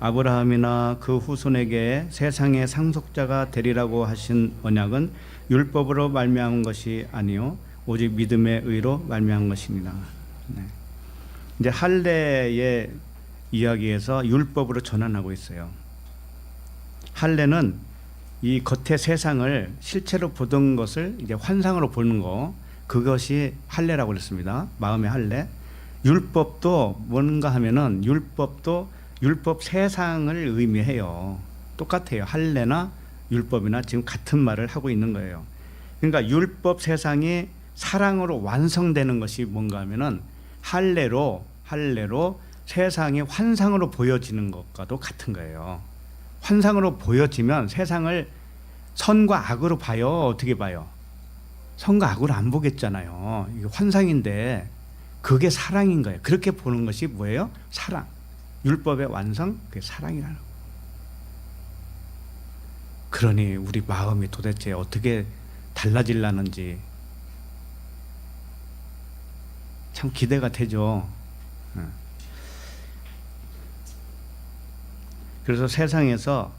Speaker 1: 아브라함이나 그 후손에게 세상의 상속자가 되리라고 하신 언약은 율법으로 말미암은 것이 아니요 오직 믿음의 의로 말미암은 것입니다. 네. 이제 할례의 이야기에서 율법으로 전환하고 있어요. 할례는 이 겉의 세상을 실체로 보던 것을 이제 환상으로 보는 거, 그것이 할례라고 그랬습니다. 마음의 할례. 율법도 뭔가 하면은 율법 세상을 의미해요. 똑같아요. 할례나 율법이나 지금 같은 말을 하고 있는 거예요. 그러니까 율법 세상이 사랑으로 완성되는 것이 뭔가 하면은 할례로 세상이 환상으로 보여지는 것과도 같은 거예요. 환상으로 보여지면 세상을 선과 악으로 봐요. 어떻게 봐요? 선과 악으로 안 보겠잖아요. 이게 환상인데 그게 사랑인 거예요. 그렇게 보는 것이 뭐예요? 사랑. 율법의 완성, 그게 사랑이라는 거예요. 그러니 우리 마음이 도대체 어떻게 달라질라는지 참 기대가 되죠. 그래서 세상에서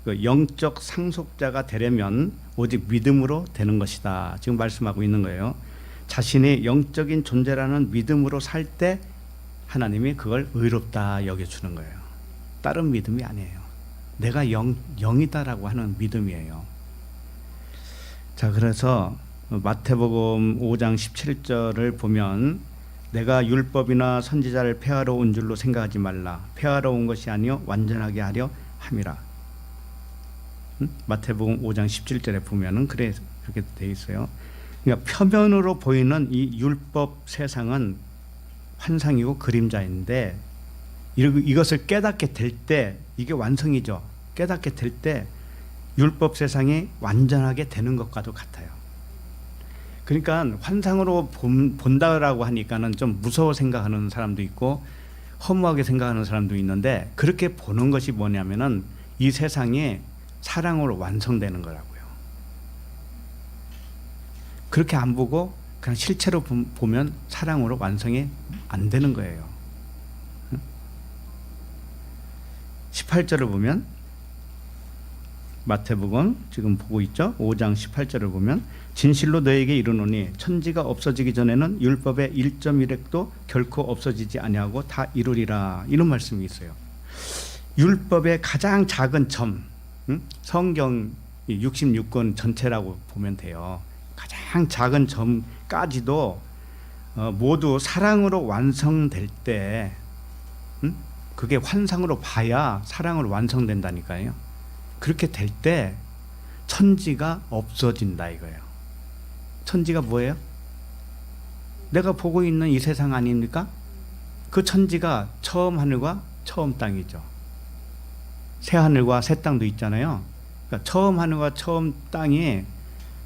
Speaker 1: 그 영적 상속자가 되려면 오직 믿음으로 되는 것이다. 지금 말씀하고 있는 거예요. 자신이 영적인 존재라는 믿음으로 살 때 하나님이 그걸 의롭다 여겨주는 거예요. 다른 믿음이 아니에요. 내가 영이다라고 하는 믿음이에요. 자, 그래서 마태복음 5장 17절을 보면 내가 율법이나 선지자를 폐하러 온 줄로 생각하지 말라. 폐하러 온 것이 아니요 완전하게 하려 함이라. 마태복음 5장 17절에 보면은 그렇게 돼 있어요. 그러니까 표면으로 보이는 이 율법 세상은 환상이고 그림자인데 이것을 깨닫게 될 때 이게 완성이죠. 깨닫게 될 때 율법 세상이 완전하게 되는 것과도 같아요. 그러니까 환상으로 본다라고 하니까는 좀 무서워 생각하는 사람도 있고 허무하게 생각하는 사람도 있는데 그렇게 보는 것이 뭐냐면은 이 세상이 사랑으로 완성되는 거라고요. 그렇게 안 보고 그냥 실체로 보면 사랑으로 완성이 안 되는 거예요. 18절을 보면 마태복음 지금 보고 있죠. 5장 18절을 보면 진실로 너에게 이르노니 천지가 없어지기 전에는 율법의 1.1획도 결코 없어지지 아니하고 다 이루리라. 이런 말씀이 있어요. 율법의 가장 작은 점, 성경 66권 전체라고 보면 돼요. 가장 작은 점까지도 모두 사랑으로 완성될 때 그게 환상으로 봐야 사랑으로 완성된다니까요. 그렇게 될 때 천지가 없어진다 이거예요. 천지가 뭐예요? 내가 보고 있는 이 세상 아닙니까? 그 천지가 처음 하늘과 처음 땅이죠. 새 하늘과 새 땅도 있잖아요. 그러니까 처음 하늘과 처음 땅이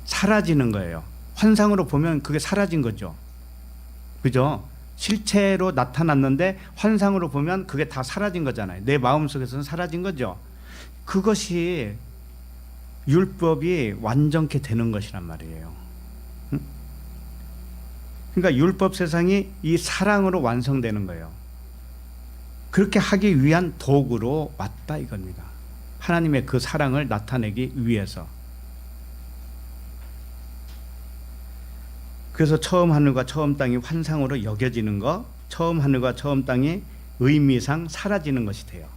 Speaker 1: 사라지는 거예요. 환상으로 보면 그게 사라진 거죠. 그죠? 실체로 나타났는데 환상으로 보면 그게 다 사라진 거잖아요. 내 마음속에서는 사라진 거죠. 그것이 율법이 완전케 되는 것이란 말이에요. 그러니까 율법 세상이 이 사랑으로 완성되는 거예요. 그렇게 하기 위한 도구로 왔다 이겁니다. 하나님의 그 사랑을 나타내기 위해서. 그래서 처음 하늘과 처음 땅이 환상으로 여겨지는 것, 처음 하늘과 처음 땅이 의미상 사라지는 것이 돼요.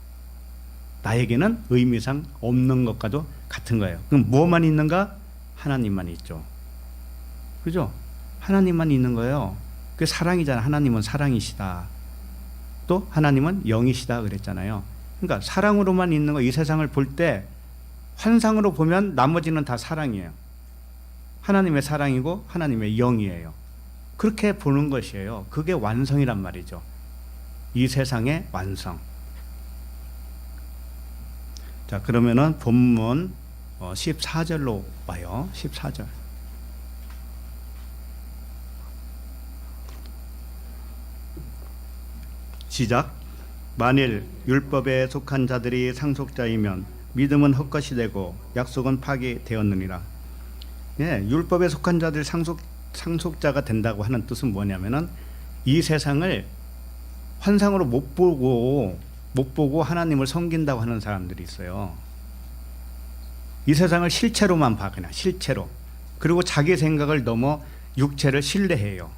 Speaker 1: 나에게는 의미상 없는 것과도 같은 거예요. 그럼 뭐만 있는가? 하나님만 있죠. 그죠? 하나님만 있는 거예요. 그게 사랑이잖아. 하나님은 사랑이시다. 또 하나님은 영이시다 그랬잖아요. 그러니까 사랑으로만 있는 거, 이 세상을 볼 때 환상으로 보면 나머지는 다 사랑이에요. 하나님의 사랑이고 하나님의 영이에요. 그렇게 보는 것이에요. 그게 완성이란 말이죠. 이 세상의 완성. 자, 그러면은 본문 14절로 와요. 14절. 시작. 만일 율법에 속한 자들이 상속자이면 믿음은 헛것이 되고 약속은 파기되었느니라. 예, 율법에 속한 자들 상속자가 된다고 하는 뜻은 뭐냐면은 이 세상을 환상으로 못 보고 하나님을 섬긴다고 하는 사람들이 있어요. 이 세상을 실체로만 봐, 그냥 실체로. 그리고 자기 생각을 넘어 육체를 신뢰해요.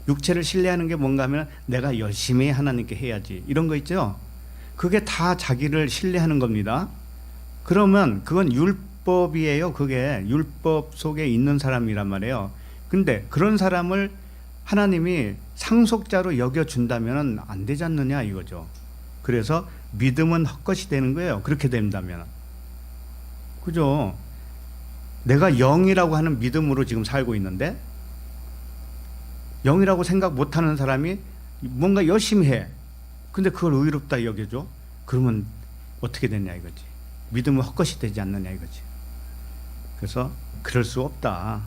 Speaker 1: 육체를 신뢰하는 게 뭔가 하면 내가 열심히 하나님께 해야지, 이런 거 있죠. 그게 다 자기를 신뢰하는 겁니다. 그러면 그건 율법이에요. 그게 율법 속에 있는 사람이란 말이에요. 근데 그런 사람을 하나님이 상속자로 여겨준다면 안 되지 않느냐 이거죠. 그래서 믿음은 헛것이 되는 거예요. 그렇게 된다면. 그죠? 내가 영이라고 하는 믿음으로 지금 살고 있는데 영이라고 생각 못하는 사람이 뭔가 열심히 해. 근데 그걸 의롭다 여겨줘. 그러면 어떻게 되냐 이거지. 믿음은 헛것이 되지 않느냐 이거지. 그래서 그럴 수 없다.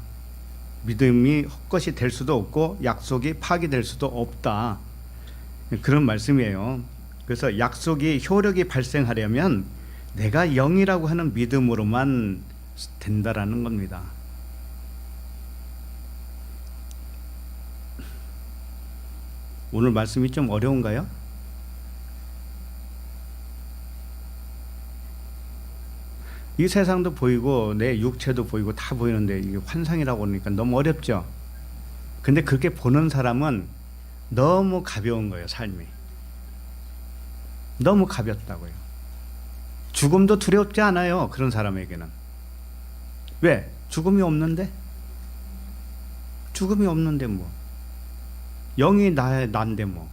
Speaker 1: 믿음이 헛것이 될 수도 없고 약속이 파기될 수도 없다. 그런 말씀이에요. 그래서 약속이 효력이 발생하려면 내가 영이라고 하는 믿음으로만 된다라는 겁니다. 오늘 말씀이 좀 어려운가요? 이 세상도 보이고 내 육체도 보이고 다 보이는데 이게 환상이라고 하니까 너무 어렵죠. 근데 그렇게 보는 사람은 너무 가벼운 거예요. 삶이 너무 가볍다고요. 죽음도 두렵지 않아요. 그런 사람에게는. 왜? 죽음이 없는데? 죽음이 없는데 뭐 영이 난데 뭐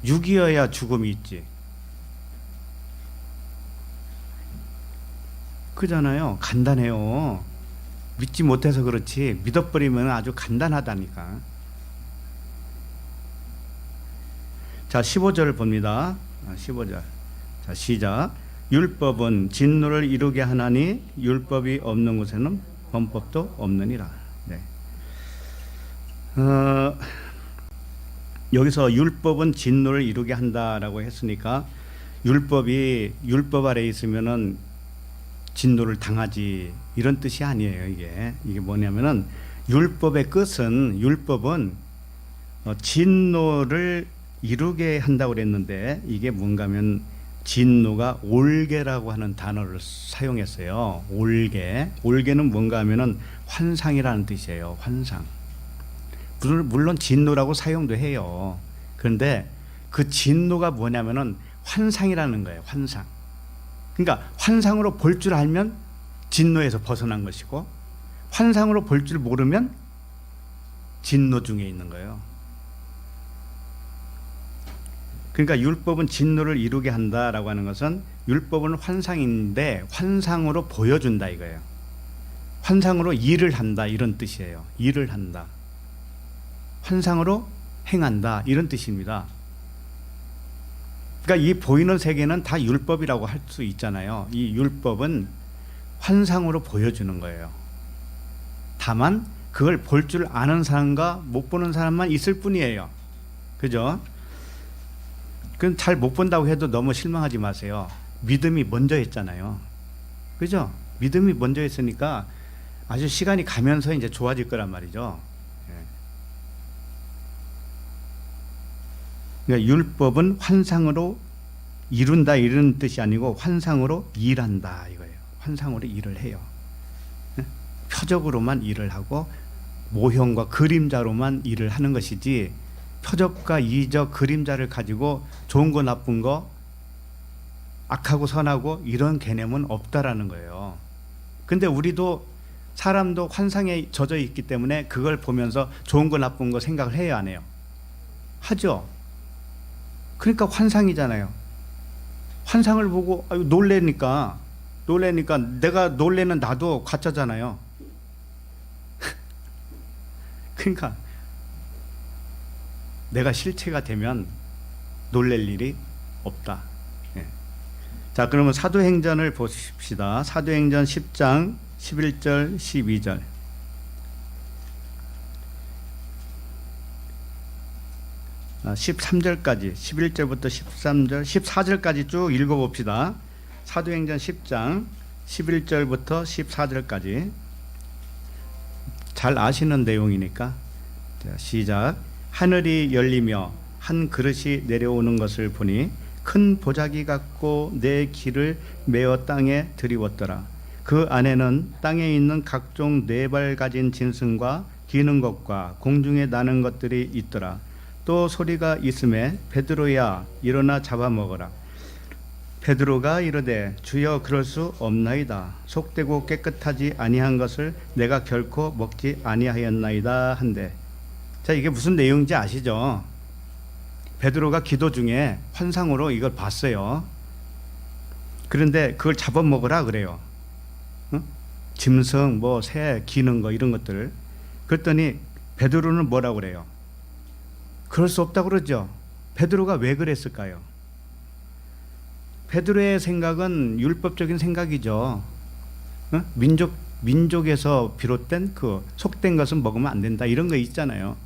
Speaker 1: 육이어야 죽음이 있지. 그잖아요. 간단해요. 믿지 못해서 그렇지 믿어버리면 아주 간단하다니까. 자, 15절을 봅니다. 15절. 자, 시작. 율법은 진노를 이루게 하나니 율법이 없는 곳에는 범법도 없느니라. 네. 여기서 율법은 진노를 이루게 한다라고 했으니까 율법 아래에 있으면은 진노를 당하지, 이런 뜻이 아니에요. 이게 뭐냐면은 율법의 끝은, 율법은 진노를 이루게 한다고 그랬는데 이게 뭔가 하면 진노가 올개라고 하는 단어를 사용했어요. 올개는 뭔가 하면은 환상이라는 뜻이에요. 환상. 물론 진노라고 사용도 해요. 그런데 그 진노가 뭐냐면은 환상이라는 거예요. 환상. 그러니까 환상으로 볼 줄 알면 진노에서 벗어난 것이고, 환상으로 볼 줄 모르면 진노 중에 있는 거예요. 그러니까 율법은 진노를 이루게 한다라고 하는 것은 율법은 환상인데 환상으로 보여준다 이거예요. 환상으로 일을 한다 이런 뜻이에요. 일을 한다. 환상으로 행한다 이런 뜻입니다. 그러니까 이 보이는 세계는 다 율법이라고 할 수 있잖아요. 이 율법은 환상으로 보여주는 거예요. 다만 그걸 볼 줄 아는 사람과 못 보는 사람만 있을 뿐이에요. 그죠? 그건 잘 못 본다고 해도 너무 실망하지 마세요. 믿음이 먼저 했잖아요. 그죠? 믿음이 먼저 했으니까 아주 시간이 가면서 이제 좋아질 거란 말이죠. 그러니까 율법은 환상으로 이룬다 이런 뜻이 아니고 환상으로 일한다 이거예요. 환상으로 일을 해요. 표적으로만 일을 하고 모형과 그림자로만 일을 하는 것이지, 표적과 이적 그림자를 가지고 좋은 거 나쁜 거, 악하고 선하고 이런 개념은 없다라는 거예요. 근데 우리도 사람도 환상에 젖어 있기 때문에 그걸 보면서 좋은 거 나쁜 거 생각을 해야 안 해요? 하죠. 그러니까 환상이잖아요. 환상을 보고 놀래니까 내가 놀래는 나도 가짜잖아요. 그러니까 내가 실체가 되면 놀랄 일이 없다. 예. 자, 그러면 사도행전을 보십시다. 사도행전 10장 11절 12절. 13절까지 11절부터 13절 14절까지 쭉 읽어봅시다. 사도행전 10장 11절부터 14절까지 잘 아시는 내용이니까. 자, 시작. 하늘이 열리며 한 그릇이 내려오는 것을 보니 큰 보자기 같고 내 길을 메어 땅에 들이웠더라. 그 안에는 땅에 있는 각종 네 발 가진 짐승과 기는 것과 공중에 나는 것들이 있더라. 또 소리가 있음에 베드로야 일어나 잡아먹어라. 베드로가 이르되 주여 그럴 수 없나이다. 속되고 깨끗하지 아니한 것을 내가 결코 먹지 아니하였나이다 한데. 자, 이게 무슨 내용인지 아시죠? 베드로가 기도 중에 환상으로 이걸 봤어요. 그런데 그걸 잡아먹으라 그래요. 응? 짐승, 뭐 새, 기는 거 이런 것들. 그랬더니 베드로는 뭐라고 그래요? 그럴 수 없다고 그러죠. 베드로가 왜 그랬을까요? 베드로의 생각은 율법적인 생각이죠. 응? 민족에서 비롯된 그 속된 것은 먹으면 안 된다 이런 거 있잖아요.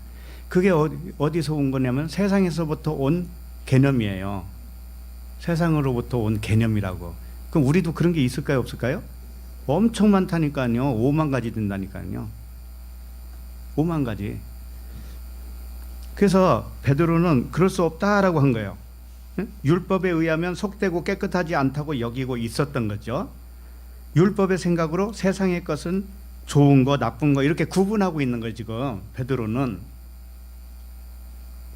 Speaker 1: 그게 어디서 온 거냐면 세상에서부터 온 개념이에요. 세상으로부터 온 개념이라고. 그럼 우리도 그런 게 있을까요, 없을까요? 엄청 많다니까요. 5만 가지 된다니까요. 5만 가지. 그래서 베드로는 그럴 수 없다라고 한 거예요. 율법에 의하면 속되고 깨끗하지 않다고 여기고 있었던 거죠. 율법의 생각으로 세상의 것은 좋은 거, 나쁜 거 이렇게 구분하고 있는 거예요, 지금 베드로는.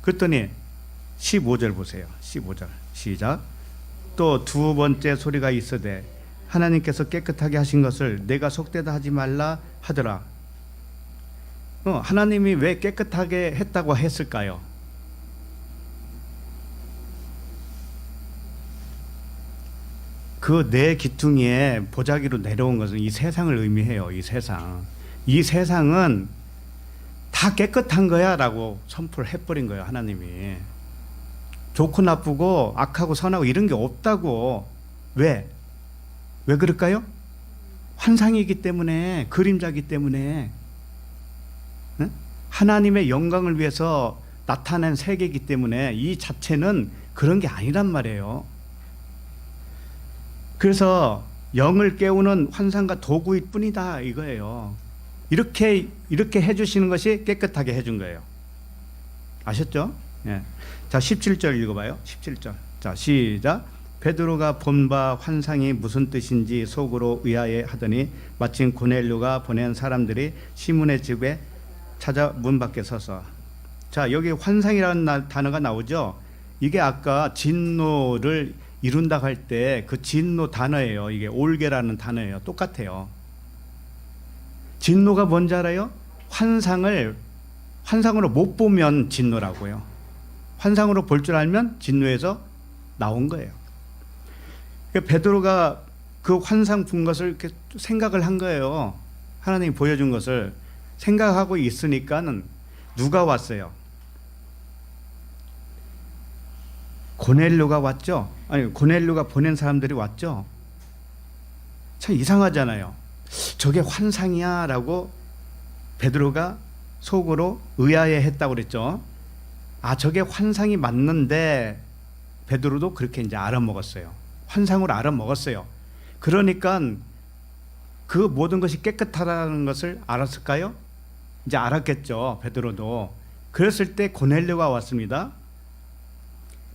Speaker 1: 그랬더니 15절 보세요. 15절 시작. 또 두 번째 소리가 있으되 하나님께서 깨끗하게 하신 것을 내가 속되다 하지 말라 하더라. 하나님이 왜 깨끗하게 했다고 했을까요? 그 내 기퉁이에 보자기로 내려온 것은 이 세상을 의미해요. 이 세상. 이 세상은 다 깨끗한 거야 라고 선포를 해버린 거예요. 하나님이. 좋고 나쁘고 악하고 선하고 이런 게 없다고. 왜 그럴까요? 환상이기 때문에, 그림자이기 때문에. 응? 하나님의 영광을 위해서 나타낸 세계이기 때문에 이 자체는 그런 게 아니란 말이에요. 그래서 영을 깨우는 환상과 도구일 뿐이다 이거예요. 이렇게 해주시는 것이 깨끗하게 해준 거예요. 아셨죠? 예. 자, 17절 읽어봐요. 17절. 자, 시작. 베드로가 본 바 환상이 무슨 뜻인지 속으로 의아해하더니 마침 고넬료가 보낸 사람들이 시몬의 집에 찾아 문 밖에 서서. 자, 여기 환상이라는 단어가 나오죠. 이게 아까 진노를 이룬다 할 때 그 진노 단어예요. 이게 올게라는 단어예요. 똑같아요. 진노가 뭔지 알아요? 환상으로 못 보면 진노라고요. 환상으로 볼 줄 알면 진노에서 나온 거예요. 베드로가 그 환상 본 것을 이렇게 생각을 한 거예요. 하나님이 보여준 것을 생각하고 있으니까는 누가 왔어요? 고넬료가 왔죠? 아니, 고넬료가 보낸 사람들이 왔죠? 참 이상하잖아요. 저게 환상이야 라고 베드로가 속으로 의아해 했다고 그랬죠. 아, 저게 환상이 맞는데 베드로도 그렇게 이제 알아먹었어요. 환상으로 알아먹었어요. 그러니까 그 모든 것이 깨끗하다는 것을 알았을까요? 이제 알았겠죠. 베드로도. 그랬을 때 고넬료가 왔습니다.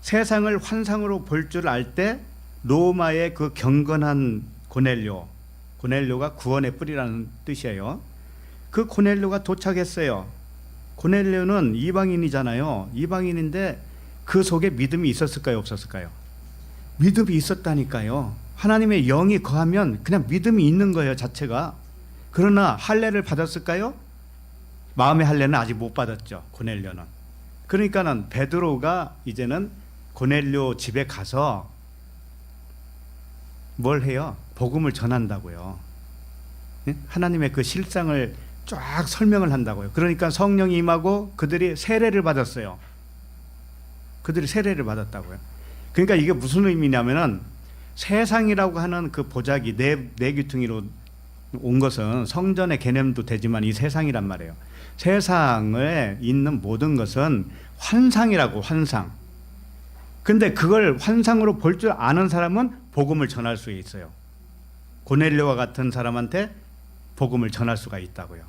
Speaker 1: 세상을 환상으로 볼 줄 알 때 로마의 그 경건한 고넬료가 구원의 뿌리라는 뜻이에요. 그 고넬료가 도착했어요. 고넬료는 이방인이잖아요. 이방인인데 그 속에 믿음이 있었을까요, 없었을까요? 믿음이 있었다니까요. 하나님의 영이 거하면 그냥 믿음이 있는 거예요, 자체가. 그러나 할례를 받았을까요? 마음의 할례는 아직 못 받았죠, 고넬료는. 그러니까는 베드로가 이제는 고넬료 집에 가서 뭘 해요? 복음을 전한다고요. 하나님의 그 실상을 쫙 설명을 한다고요. 그러니까 성령이 임하고 그들이 세례를 받았어요. 그들이 세례를 받았다고요. 그러니까 이게 무슨 의미냐면은 세상이라고 하는 그 보자기 네 귀퉁이로 온 것은 성전의 개념도 되지만 이 세상이란 말이에요. 세상에 있는 모든 것은 환상이라고, 환상. 근데 그걸 환상으로 볼 줄 아는 사람은 복음을 전할 수 있어요. 고넬료와 같은 사람한테 복음을 전할 수가 있다고요.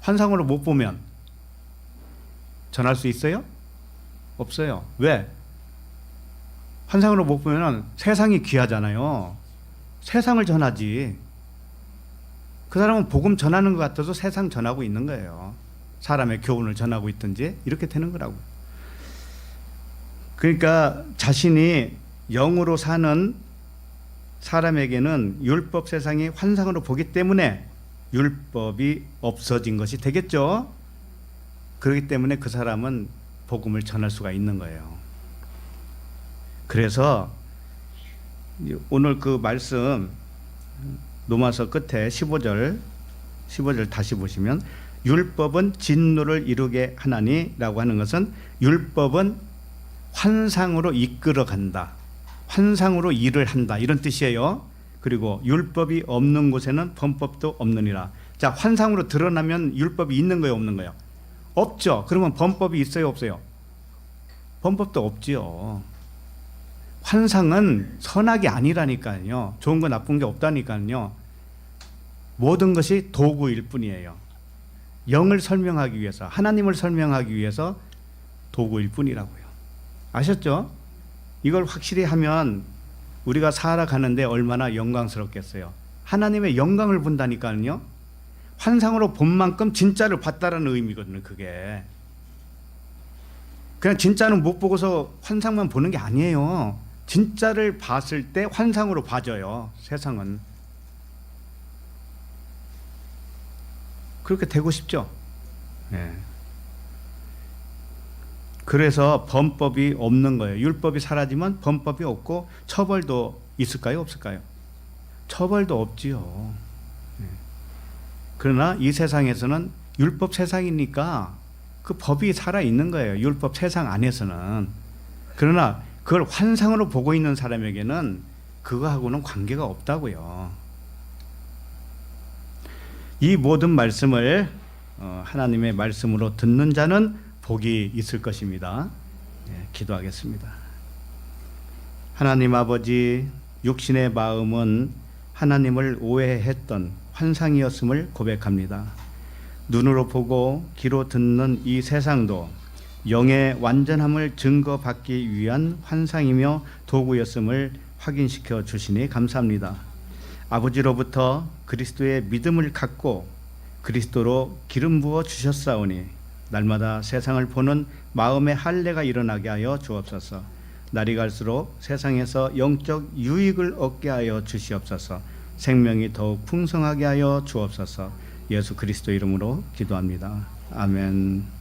Speaker 1: 환상으로 못 보면 전할 수 있어요? 없어요. 왜? 환상으로 못 보면 세상이 귀하잖아요. 세상을 전하지. 그 사람은 복음 전하는 것 같아서 세상 전하고 있는 거예요. 사람의 교훈을 전하고 있든지 이렇게 되는 거라고. 그러니까 자신이 영으로 사는 사람에게는 율법 세상이 환상으로 보기 때문에 율법이 없어진 것이 되겠죠. 그렇기 때문에 그 사람은 복음을 전할 수가 있는 거예요. 그래서 오늘 그 말씀 로마서 끝에 15절 다시 보시면 율법은 진노를 이루게 하나니라고 하는 것은 율법은 환상으로 이끌어 간다. 환상으로 일을 한다. 이런 뜻이에요. 그리고 율법이 없는 곳에는 범법도 없느니라. 자, 환상으로 드러나면 율법이 있는 거예요, 없는 거예요? 없죠. 그러면 범법이 있어요, 없어요? 범법도 없지요. 환상은 선악이 아니라니까요. 좋은 거 나쁜 게 없다니까요. 모든 것이 도구일 뿐이에요. 영을 설명하기 위해서, 하나님을 설명하기 위해서 도구일 뿐이라고요. 아셨죠? 이걸 확실히 하면 우리가 살아가는데 얼마나 영광스럽겠어요. 하나님의 영광을 본다니까요. 환상으로 본 만큼 진짜를 봤다는 의미거든요. 그게 그냥 진짜는 못 보고서 환상만 보는 게 아니에요. 진짜를 봤을 때 환상으로 봐져요. 세상은 그렇게 되고 싶죠. 네. 그래서 범법이 없는 거예요. 율법이 사라지면 범법이 없고 처벌도 있을까요? 없을까요? 처벌도 없지요. 네. 그러나 이 세상에서는 율법 세상이니까 그 법이 살아있는 거예요. 율법 세상 안에서는. 그러나 그걸 환상으로 보고 있는 사람에게는 그거하고는 관계가 없다고요. 이 모든 말씀을 하나님의 말씀으로 듣는 자는 복이 있을 것입니다. 기도하겠습니다. 하나님 아버지, 육신의 마음은 하나님을 오해했던 환상이었음을 고백합니다. 눈으로 보고 귀로 듣는 이 세상도 영의 완전함을 증거받기 위한 환상이며 도구였음을 확인시켜 주시니 감사합니다. 아버지로부터 그리스도의 믿음을 갖고 그리스도로 기름 부어 주셨사오니 날마다 세상을 보는 마음의 할례가 일어나게 하여 주옵소서. 날이 갈수록 세상에서 영적 유익을 얻게 하여 주시옵소서. 생명이 더욱 풍성하게 하여 주옵소서. 예수 그리스도 이름으로 기도합니다. 아멘.